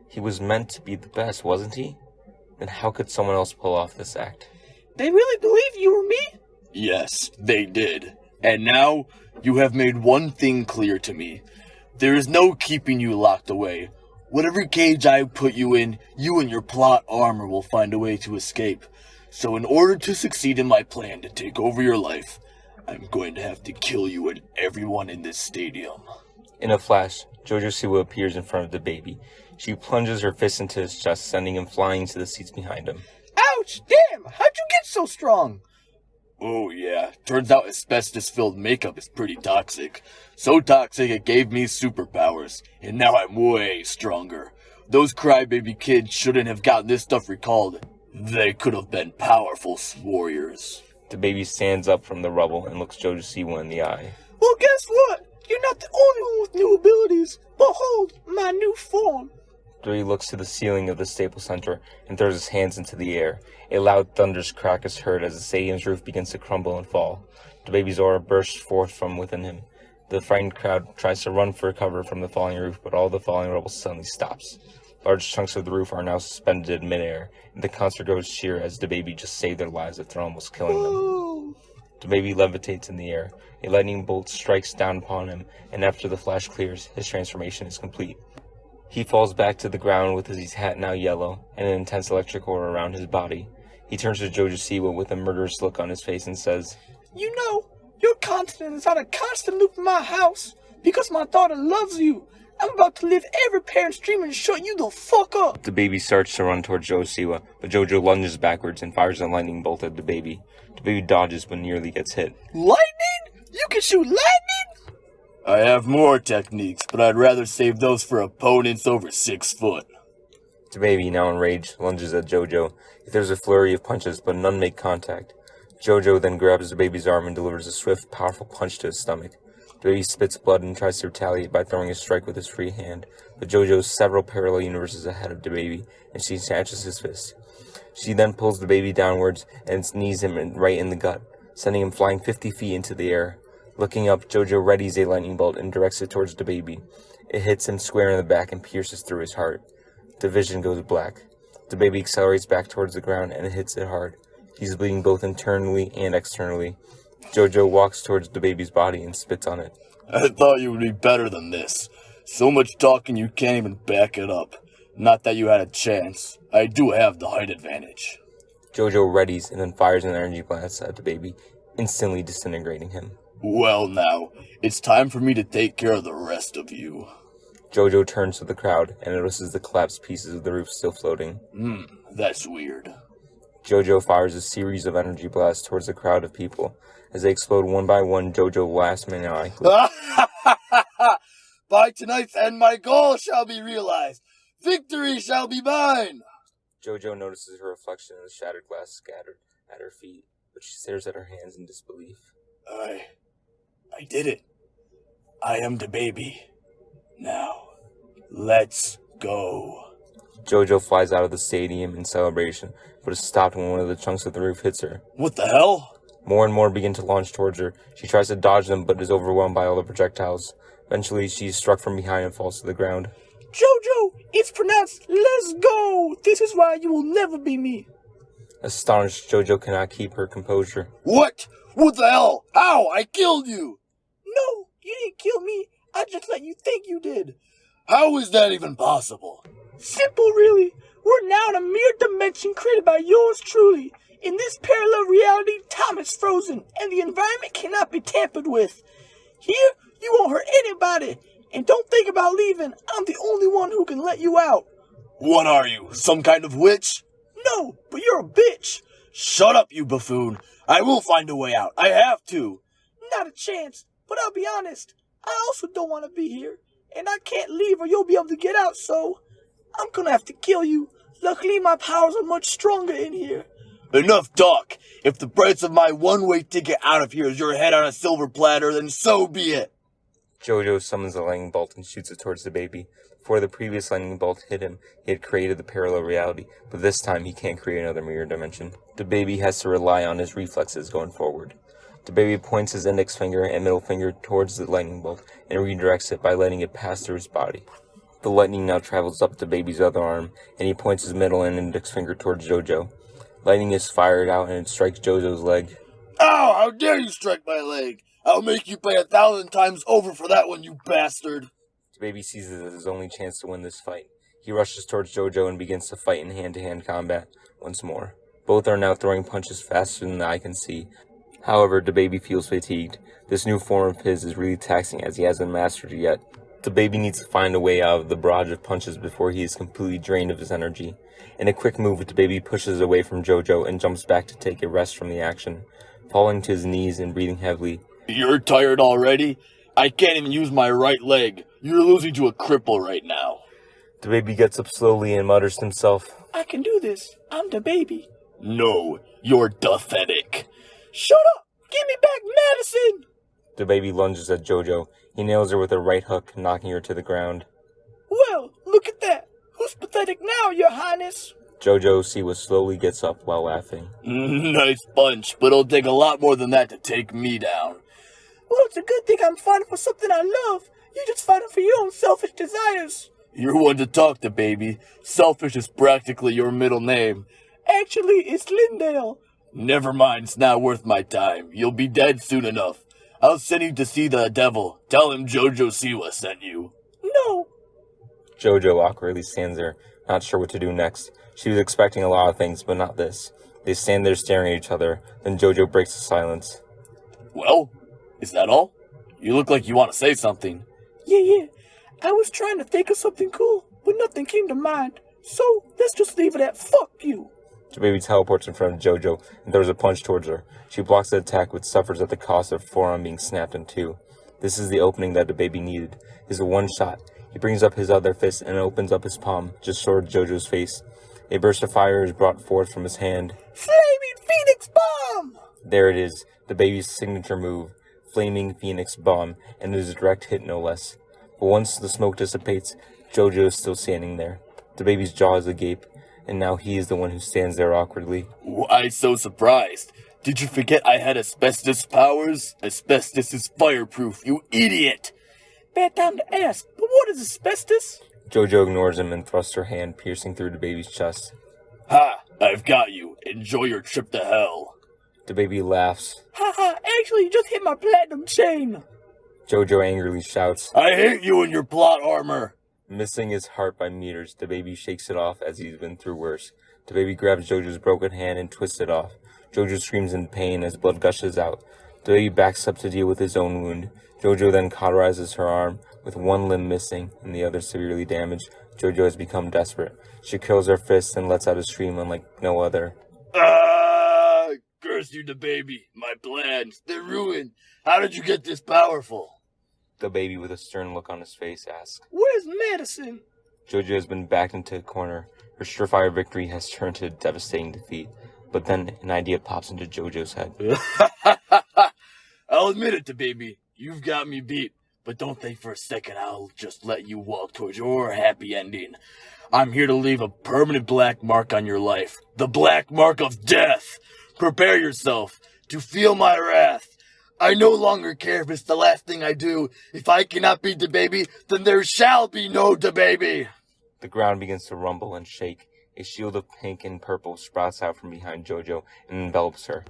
He was meant to be the best, wasn't he? Then how could someone else pull off this act? They really believe you were me? Yes, they did. And now, you have made one thing clear to me. There is no keeping you locked away. Whatever cage I put you in, you and your plot armor will find a way to escape. So in order to succeed in my plan to take over your life, I'm going to have to kill you and everyone in this stadium. In a flash, Jojo Siwa appears in front of DaBaby. She plunges her fist into his chest, sending him flying to the seats behind him. Ouch! Damn! How'd you get so strong? Oh yeah, turns out asbestos-filled makeup is pretty toxic. So toxic it gave me superpowers, and now I'm way stronger. Those crybaby kids shouldn't have gotten this stuff recalled. They could have been powerful warriors. DaBaby stands up from the rubble and looks Jojo Siwa in the eye. Well, guess what? You're not the only one with new abilities. Behold, my new form. DaBaby looks to the ceiling of the Staples Center and throws his hands into the air. A loud thunderous crack is heard as the stadium's roof begins to crumble and fall. DaBaby's aura bursts forth from within him. The frightened crowd tries to run for cover from the falling roof, but all the falling rubble suddenly stops. Large chunks of the roof are now suspended in midair, and the concert goes sheer as DaBaby just saved their lives after almost killing them. DaBaby levitates in the air. A lightning bolt strikes down upon him, and after the flash clears, his transformation is complete. He falls back to the ground with his hat now yellow, and an intense electric aura around his body. He turns to Jojo Siwa with a murderous look on his face and says, You know, your continent is on a constant loop in my house because my daughter loves you. I'm about to live every parent's dream and shut you the fuck up. DaBaby starts to run towards Jojo Siwa, but Jojo lunges backwards and fires a lightning bolt at DaBaby. DaBaby dodges but nearly gets hit. Lightning? You can shoot lightning? I have more techniques, but I'd rather save those for opponents over 6 foot. DaBaby, now enraged, lunges at Jojo. He throws a flurry of punches, but none make contact. Jojo then grabs DaBaby's arm and delivers a swift, powerful punch to his stomach. DaBaby spits blood and tries to retaliate by throwing a strike with his free hand, but Jojo is several parallel universes ahead of DaBaby, and she snatches his fist. She then pulls DaBaby downwards and knees him right in the gut, sending him flying 50 feet into the air. Looking up, Jojo readies a lightning bolt and directs it towards DaBaby. It hits him square in the back and pierces through his heart. The vision goes black. DaBaby accelerates back towards the ground and it hits it hard. He's bleeding both internally and externally. Jojo walks towards DaBaby's body and spits on it. I thought you would be better than this. So much talking you can't even back it up. Not that you had a chance. I do have the height advantage. Jojo readies and then fires an energy blast at DaBaby, instantly disintegrating him. Well now, it's time for me to take care of the rest of you. Jojo turns to the crowd and notices the collapsed pieces of the roof still floating. That's weird. Jojo fires a series of energy blasts towards the crowd of people. As they explode one by one, Jojo blasts maniacally. By tonight's end, my goal shall be realized. Victory shall be mine. Jojo notices her reflection in the shattered glass scattered at her feet, but she stares at her hands in disbelief. I did it. I am DaBaby. Now, let's go. Jojo flies out of the stadium in celebration, but is stopped when one of the chunks of the roof hits her. What the hell? More and more begin to launch towards her. She tries to dodge them, but is overwhelmed by all the projectiles. Eventually, she is struck from behind and falls to the ground. Jojo, it's pronounced let's go. This is why you will never be me. Astonished, Jojo cannot keep her composure. What? What the hell? How? I killed you! No, you didn't kill me. I just let you think you did. How is that even possible? Simple, really. We're now in a mere dimension created by yours truly. In this parallel reality, time is frozen, and the environment cannot be tampered with. Here, you won't hurt anybody. And don't think about leaving. I'm the only one who can let you out. What are you, some kind of witch? No, but you're a bitch. Shut up, you buffoon. I will find a way out. I have to. Not a chance. But I'll be honest. I also don't want to be here. And I can't leave or you'll be able to get out, so I'm gonna have to kill you. Luckily, my powers are much stronger in here. Enough talk. If the price of my one-way ticket out of here is your head on a silver platter, then so be it. Jojo summons a lightning bolt and shoots it towards DaBaby. Before the previous lightning bolt hit him, he had created the parallel reality, but this time he can't create another mirror dimension. DaBaby has to rely on his reflexes going forward. DaBaby points his index finger and middle finger towards the lightning bolt and redirects it by letting it pass through his body. The lightning now travels up DaBaby's other arm, and he points his middle and index finger towards Jojo. Lightning is fired out and it strikes Jojo's leg. Ow! How dare you strike my leg! I'll make you pay 1,000 times over for that one, you bastard! DaBaby sees it as his only chance to win this fight. He rushes towards Jojo and begins to fight in hand-to-hand combat once more. Both are now throwing punches faster than the eye can see. However, DaBaby feels fatigued. This new form of his is really taxing as he hasn't mastered it yet. DaBaby needs to find a way out of the barrage of punches before he is completely drained of his energy. In a quick move, DaBaby pushes away from Jojo and jumps back to take a rest from the action. Falling to his knees and breathing heavily. You're tired already? I can't even use my right leg. You're losing to a cripple right now. DaBaby gets up slowly and mutters to himself. I can do this. I'm DaBaby. No, you're pathetic. Shut up! Give me back Madison! DaBaby lunges at Jojo. He nails her with a right hook, knocking her to the ground. Well, look at that. Who's pathetic now, your highness? Jojo Siwa slowly gets up while laughing. Nice punch, but it'll take a lot more than that to take me down. Well, it's a good thing I'm fighting for something I love. You're just fighting for your own selfish desires. You're one to talk to, baby. Selfish is practically your middle name. Actually, it's Lindale. Never mind, it's not worth my time. You'll be dead soon enough. I'll send you to see the devil. Tell him Jojo Siwa sent you. No. Jojo awkwardly stands there, not sure what to do next. She was expecting a lot of things, but not this. They stand there staring at each other, then Jojo breaks the silence. Well, is that all? You look like you want to say something. Yeah. I was trying to think of something cool, but nothing came to mind. So, let's just leave it at fuck you. DaBaby teleports in front of Jojo and throws a punch towards her. She blocks the attack, which suffers at the cost of forearm being snapped in two. This is the opening that DaBaby needed. It's a one shot. He brings up his other fist and opens up his palm, just short of Jojo's face. A burst of fire is brought forth from his hand. Flaming Phoenix Bomb! There it is, DaBaby's signature move, Flaming Phoenix Bomb, and it is a direct hit no less. But once the smoke dissipates, Jojo is still standing there. DaBaby's jaw is agape, and now he is the one who stands there awkwardly. Why so surprised? Did you forget I had asbestos powers? Asbestos is fireproof, you idiot! Bad time to ask, but what is asbestos? Jojo ignores him and thrusts her hand, piercing through DaBaby's chest. Ha! I've got you. Enjoy your trip to hell. DaBaby laughs. Haha, actually, you just hit my platinum chain. Jojo angrily shouts. I hate you and your plot armor. Missing his heart by meters, DaBaby shakes it off as he's been through worse. DaBaby grabs Jojo's broken hand and twists it off. Jojo screams in pain as blood gushes out. DaBaby backs up to deal with his own wound. Jojo then cauterizes her arm. With one limb missing and the other severely damaged, Jojo has become desperate. She curls her fists and lets out a scream unlike no other. Curse you, DaBaby. My plans, they're ruined. How did you get this powerful? DaBaby, with a stern look on his face, asks. Where's Madison? Jojo has been backed into a corner. Her surefire victory has turned to a devastating defeat. But then an idea pops into Jojo's head. I'll admit it, DaBaby. You've got me beat. But don't think for a second I'll just let you walk towards your happy ending. I'm here to leave a permanent black mark on your life. The black mark of death. Prepare yourself to feel my wrath. I no longer care if it's the last thing I do. If I cannot beat DaBaby, then there shall be no DaBaby. The ground begins to rumble and shake. A shield of pink and purple sprouts out from behind Jojo and envelops her.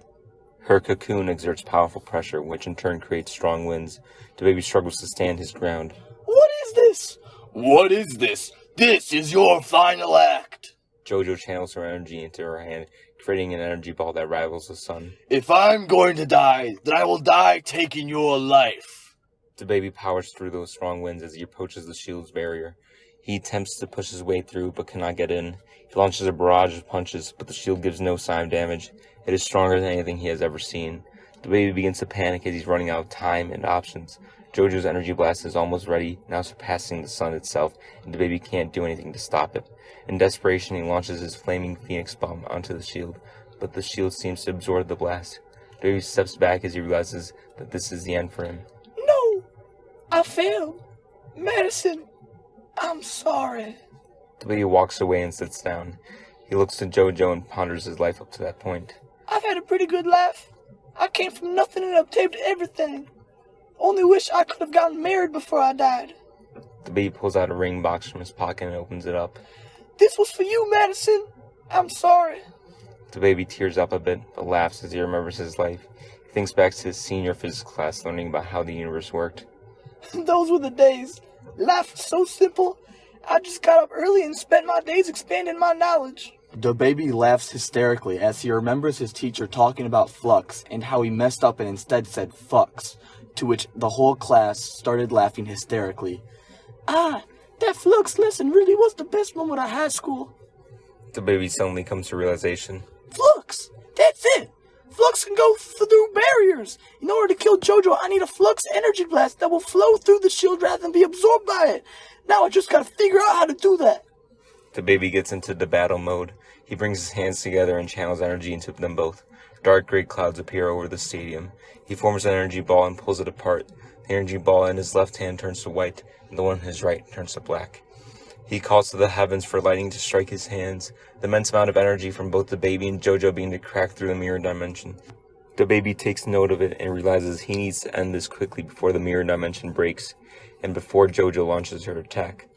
Her cocoon exerts powerful pressure, which in turn creates strong winds. DaBaby struggles to stand his ground. What is this? What is this? This is your final act. Jojo channels her energy into her hand, creating an energy ball that rivals the sun. If I'm going to die, then I will die taking your life. DaBaby powers through those strong winds as he approaches the shield's barrier. He attempts to push his way through, but cannot get in. He launches a barrage of punches, but the shield gives no sign of damage. It is stronger than anything he has ever seen. DaBaby begins to panic as he's running out of time and options. Jojo's energy blast is almost ready, now surpassing the sun itself, and DaBaby can't do anything to stop it. In desperation, he launches his flaming phoenix bomb onto the shield, but the shield seems to absorb the blast. DaBaby steps back as he realizes that this is the end for him. No! I failed. Madison, I'm sorry. DaBaby walks away and sits down. He looks to Jojo and ponders his life up to that point. I've had a pretty good life. I came from nothing and obtained everything. Only wish I could have gotten married before I died. DaBaby pulls out a ring box from his pocket and opens it up. This was for you, Madison. I'm sorry. DaBaby tears up a bit, but laughs as he remembers his life. He thinks back to his senior physics class learning about how the universe worked. Those were the days. Life was so simple. I just got up early and spent my days expanding my knowledge. DaBaby laughs hysterically as he remembers his teacher talking about flux and how he messed up and instead said fucks, to which the whole class started laughing hysterically. Ah, that flux lesson really was the best moment of high school. DaBaby suddenly comes to realization. Flux! That's it! Flux can go through barriers. In order to kill Jojo, I need a flux energy blast that will flow through the shield rather than be absorbed by it. Now I just gotta figure out how to do that. DaBaby gets into the battle mode. He brings his hands together and channels energy into them both. Dark gray clouds appear over the stadium. He forms an energy ball and pulls it apart. The energy ball in his left hand turns to white, and the one in his right turns to black. He calls to the heavens for lightning to strike his hands. The immense amount of energy from both DaBaby and Jojo begin to crack through the mirror dimension. DaBaby takes note of it and realizes he needs to end this quickly before the mirror dimension breaks, and before Jojo launches her attack.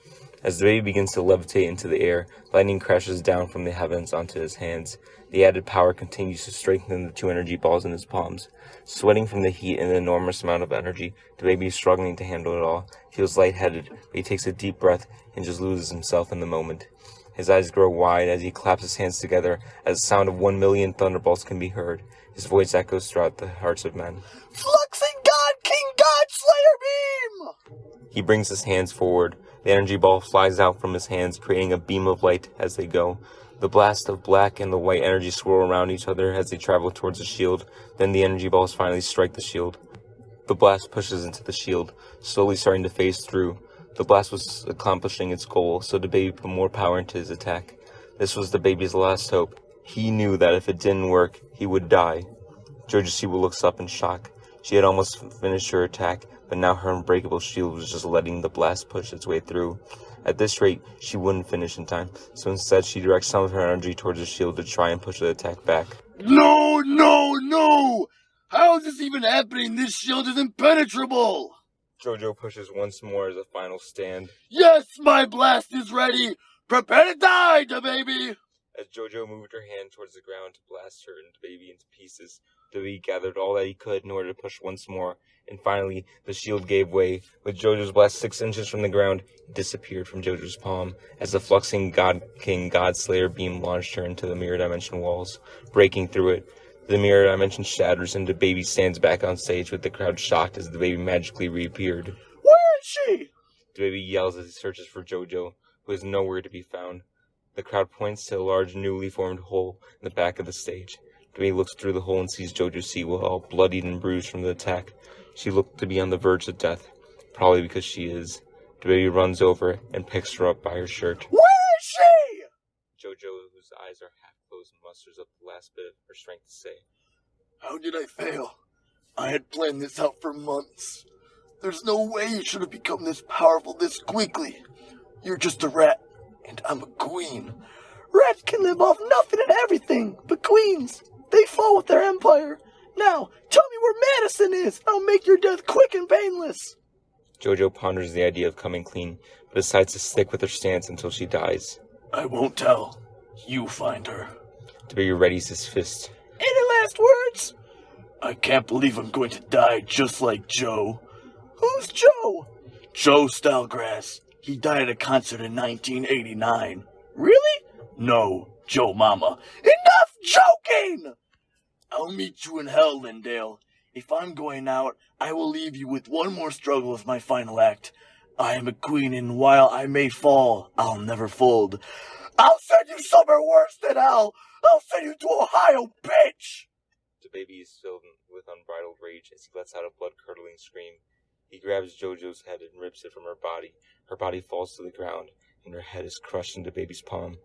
As DaBaby begins to levitate into the air, lightning crashes down from the heavens onto his hands. The added power continues to strengthen the two energy balls in his palms. Sweating from the heat and the enormous amount of energy, DaBaby is struggling to handle it all. He feels lightheaded, but he takes a deep breath and just loses himself in the moment. His eyes grow wide as he claps his hands together as the sound of 1,000,000 thunderbolts can be heard. His voice echoes throughout the hearts of men. Fluxing God, King God, Slayer Beam! He brings his hands forward. The energy ball flies out from his hands, creating a beam of light as they go. The blast of black and the white energy swirl around each other as they travel towards the shield. Then the energy balls finally strike the shield. The blast pushes into the shield, slowly starting to phase through. The blast was accomplishing its goal, so DaBaby put more power into his attack. This was DaBaby's last hope. He knew that if it didn't work, he would die. Jojo Siwa looks up in shock. She had almost finished her attack, but now her unbreakable shield was just letting the blast push its way through. At this rate, she wouldn't finish in time, so instead she directs some of her energy towards the shield to try and push the attack back. No, no, no! How is this even happening? This shield is impenetrable! Jojo pushes once more as a final stand. Yes, my blast is ready! Prepare to die, DaBaby! As Jojo moved her hand towards the ground to blast her and DaBaby into pieces, DaBaby gathered all that he could in order to push once more, and finally the shield gave way. With JoJo's blast 6 inches from the ground, it disappeared from JoJo's palm as the fluxing God King Godslayer beam launched her into the mirror dimension walls, breaking through it. The mirror dimension shatters and DaBaby stands back on stage with the crowd shocked as DaBaby magically reappeared. Where is she? DaBaby yells as he searches for JoJo, who is nowhere to be found. The crowd points to a large newly formed hole in the back of the stage. DaBaby looks through the hole and sees JoJo Siwa all bloodied and bruised from the attack. She looked to be on the verge of death, probably because she is. DaBaby runs over and picks her up by her shirt. Where is she? JoJo, whose eyes are half closed, musters up the last bit of her strength to say, How did I fail? I had planned this out for months. There's no way you should have become this powerful this quickly. You're just a rat, and I'm a queen. Rats can live off nothing and everything, but queens, they fall with their empire. Now, tell me where Madison is. I'll make your death quick and painless. JoJo ponders the idea of coming clean, but decides to stick with her stance until she dies. I won't tell. You find her. DaBaby readies his fist. Any last words? I can't believe I'm going to die just like Joe. Who's Joe? Joe Stylegrass. He died at a concert in 1989. Really? No, Joe Mama. Enough joking! I'll meet you in hell, Lindale. If I'm going out, I will leave you with one more struggle as my final act. I am a queen, and while I may fall, I'll never fold. I'll send you somewhere worse than hell. I'll send you to Ohio, bitch! DaBaby is filled with unbridled rage as he lets out a blood-curdling scream. He grabs JoJo's head and rips it from her body. Her body falls to the ground, and her head is crushed into DaBaby's palm.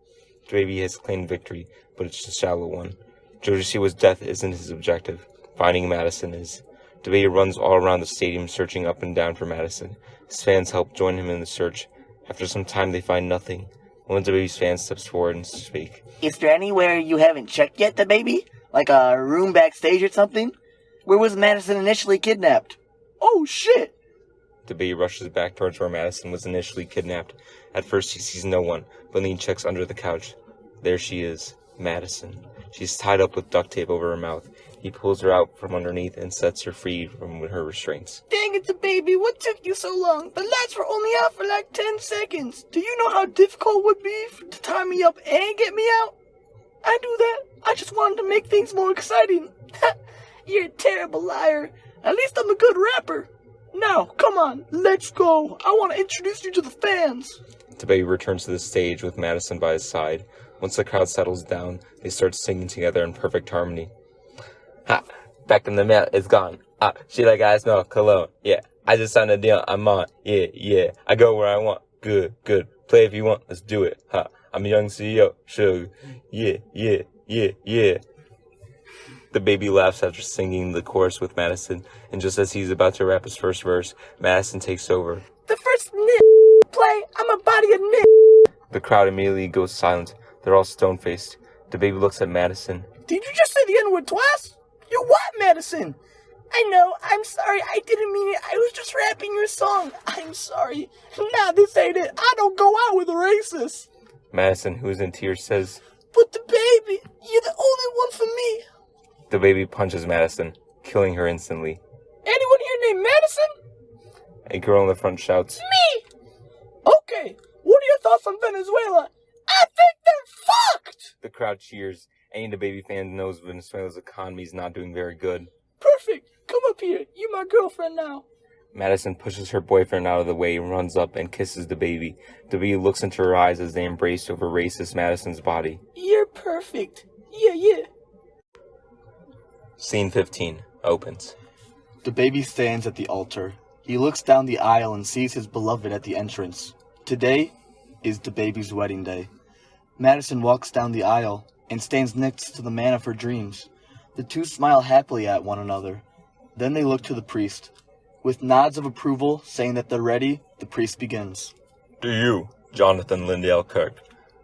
DaBaby has claimed victory, but it's a shallow one. JoJo Siwa's death isn't his objective. Finding Madison is. DaBaby runs all around the stadium searching up and down for Madison. His fans help join him in the search. After some time, they find nothing. One of DaBaby's fans steps forward and speaks. Is there anywhere you haven't checked yet, DaBaby? Like a room backstage or something? Where was Madison initially kidnapped? Oh, shit! DaBaby rushes back towards where Madison was initially kidnapped. At first, he sees no one, but then he checks under the couch. There she is, Madison. She's tied up with duct tape over her mouth. He pulls her out from underneath and sets her free from her restraints. Dang it, DaBaby, what took you so long? The lights were only out for like 10 seconds. Do you know how difficult it would be to tie me up and get me out? I do that. I just wanted to make things more exciting. You're a terrible liar. At least I'm a good rapper. Now, come on, let's go. I want to introduce you to the fans. DaBaby returns to the stage with Madison by his side. Once the crowd settles down, they start singing together in perfect harmony. Ha! Back in the mail, it's gone. Ah, she like I smell cologne. Yeah, I just signed a deal, I'm on. Yeah, yeah, I go where I want. Good, good. Play if you want, let's do it. Ha! I'm a young CEO, sugar. Yeah, yeah, yeah, yeah. DaBaby laughs after singing the chorus with Madison, and just as he's about to rap his first verse, Madison takes over. The first play, I'm a body of The crowd immediately goes silent. They're all stone-faced. DaBaby looks at Madison. Did you just say the N-word twice? You what, Madison? I know, I'm sorry, I didn't mean it. I was just rapping your song. I'm sorry. Nah, this ain't it. I don't go out with a racist. Madison, who is in tears, says, But DaBaby, you're the only one for me. DaBaby punches Madison, killing her instantly. Anyone here named Madison? A girl in the front shouts, Me! Okay, what are your thoughts on Venezuela? I think they're fucked! The crowd cheers. Any DaBaby fan knows Venezuela's economy is not doing very good. Perfect. Come up here. You're my girlfriend now. Madison pushes her boyfriend out of the way and runs up and kisses DaBaby. DaBaby looks into her eyes as they embrace over racist Madison's body. You're perfect. Yeah. Scene 15 opens. DaBaby stands at the altar. He looks down the aisle and sees his beloved at the entrance. Today is DaBaby's wedding day. Madison walks down the aisle and stands next to the man of her dreams. The two smile happily at one another. Then they look to the priest. With nods of approval, saying that they're ready, the priest begins. Do you, Jonathan Lindale Kirk,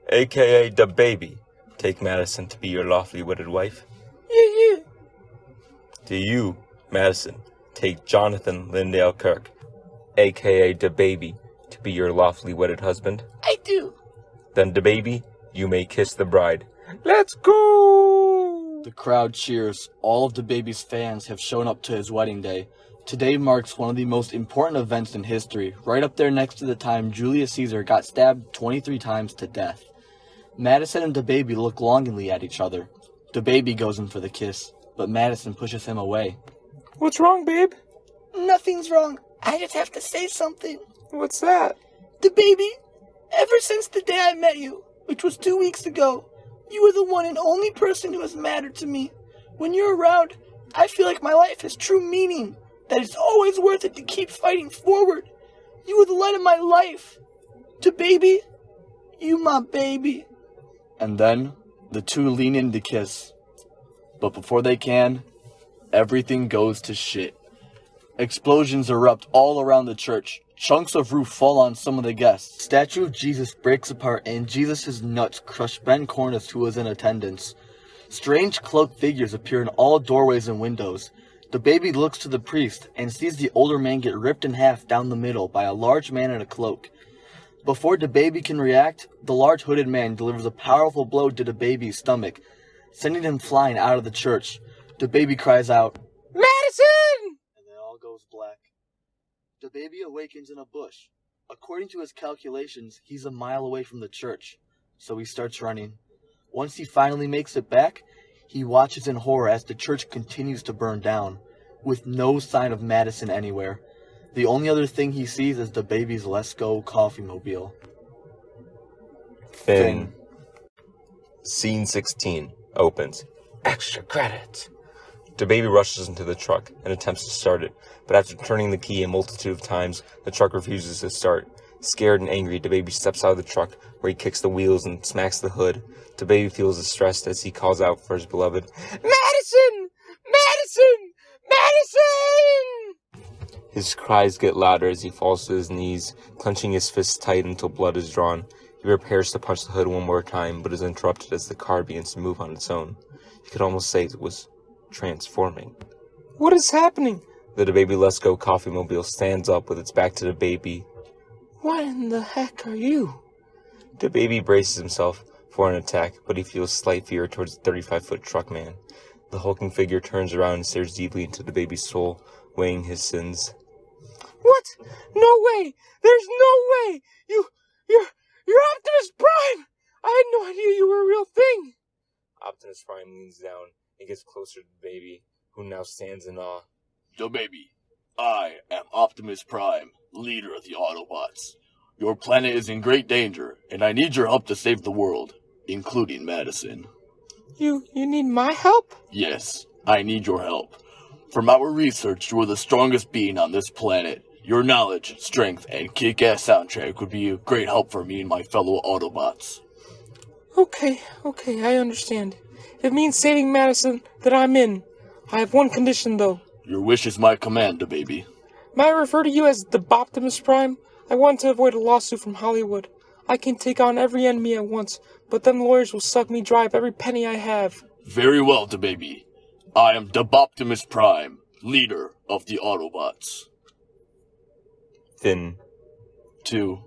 a.k.a. DaBaby, take Madison to be your lawfully wedded wife? Yeah. Do you, Madison, take Jonathan Lindale Kirk, a.k.a. DaBaby, to be your lawfully wedded husband? I do. Then, DaBaby, you may kiss the bride. Let's go! The crowd cheers. All of DaBaby's fans have shown up to his wedding day. Today marks one of the most important events in history, right up there next to the time Julius Caesar got stabbed 23 times to death. Madison and DaBaby look longingly at each other. DaBaby goes in for the kiss, but Madison pushes him away. What's wrong, babe? Nothing's wrong. I just have to say something. What's that? DaBaby, ever since the day I met you, which was 2 weeks ago, you are the one and only person who has mattered to me. When you're around, I feel like my life has true meaning, that it's always worth it to keep fighting forward. You are the light of my life. DaBaby, you my baby. And then, the two lean in to kiss. But before they can, everything goes to shit. Explosions erupt all around the church. Chunks of roof fall on some of the guests. Statue of Jesus breaks apart and Jesus' nuts crush Ben Cornice, who was in attendance. Strange cloaked figures appear in all doorways and windows. DaBaby looks to the priest and sees the older man get ripped in half down the middle by a large man in a cloak. Before DaBaby can react, the large hooded man delivers a powerful blow to DaBaby's stomach, sending him flying out of the church. DaBaby cries out, Madison! and then all goes black. DaBaby awakens in a bush. According to his calculations, he's a mile away from the church, so he starts running. Once he finally makes it back, he watches in horror as the church continues to burn down, with no sign of Madison anywhere. The only other thing he sees is DaBaby's Let's Go coffee mobile. Finn. Scene 16 opens. Extra credits. DaBaby rushes into the truck and attempts to start it, but after turning the key a multitude of times, the truck refuses to start. Scared and angry, DaBaby steps out of the truck, where he kicks the wheels and smacks the hood. DaBaby feels distressed as he calls out for his beloved, Madison! Madison! Madison! His cries get louder as he falls to his knees, clenching his fists tight until blood is drawn. He prepares to punch the hood one more time, but is interrupted as the car begins to move on its own. You could almost say it was transforming. What is happening? The DaBaby Let's Go coffee mobile stands up with its back to DaBaby. What in the heck are you? DaBaby braces himself for an attack, but he feels slight fear towards the 35-foot truck man. The hulking figure turns around and stares deeply into DaBaby's soul, weighing his sins. What? No way! There's no way! You're Optimus Prime! I had no idea you were a real thing! Optimus Prime leans down and gets closer to DaBaby, who now stands in awe. DaBaby, I am Optimus Prime, leader of the Autobots. Your planet is in great danger, and I need your help to save the world, including Madison. You need my help? Yes, I need your help. From our research, you are the strongest being on this planet. Your knowledge, strength, and kick-ass soundtrack would be a great help for me and my fellow Autobots. Okay, I understand. If it means saving Madison, then I'm in. I have one condition, though. Your wish is my command, DaBaby. May I refer to you as the Optimus Prime? I want to avoid a lawsuit from Hollywood. I can take on every enemy at once, but then lawyers will suck me dry of every penny I have. Very well, DaBaby. I am Optimus Prime, leader of the Autobots. Finn. 2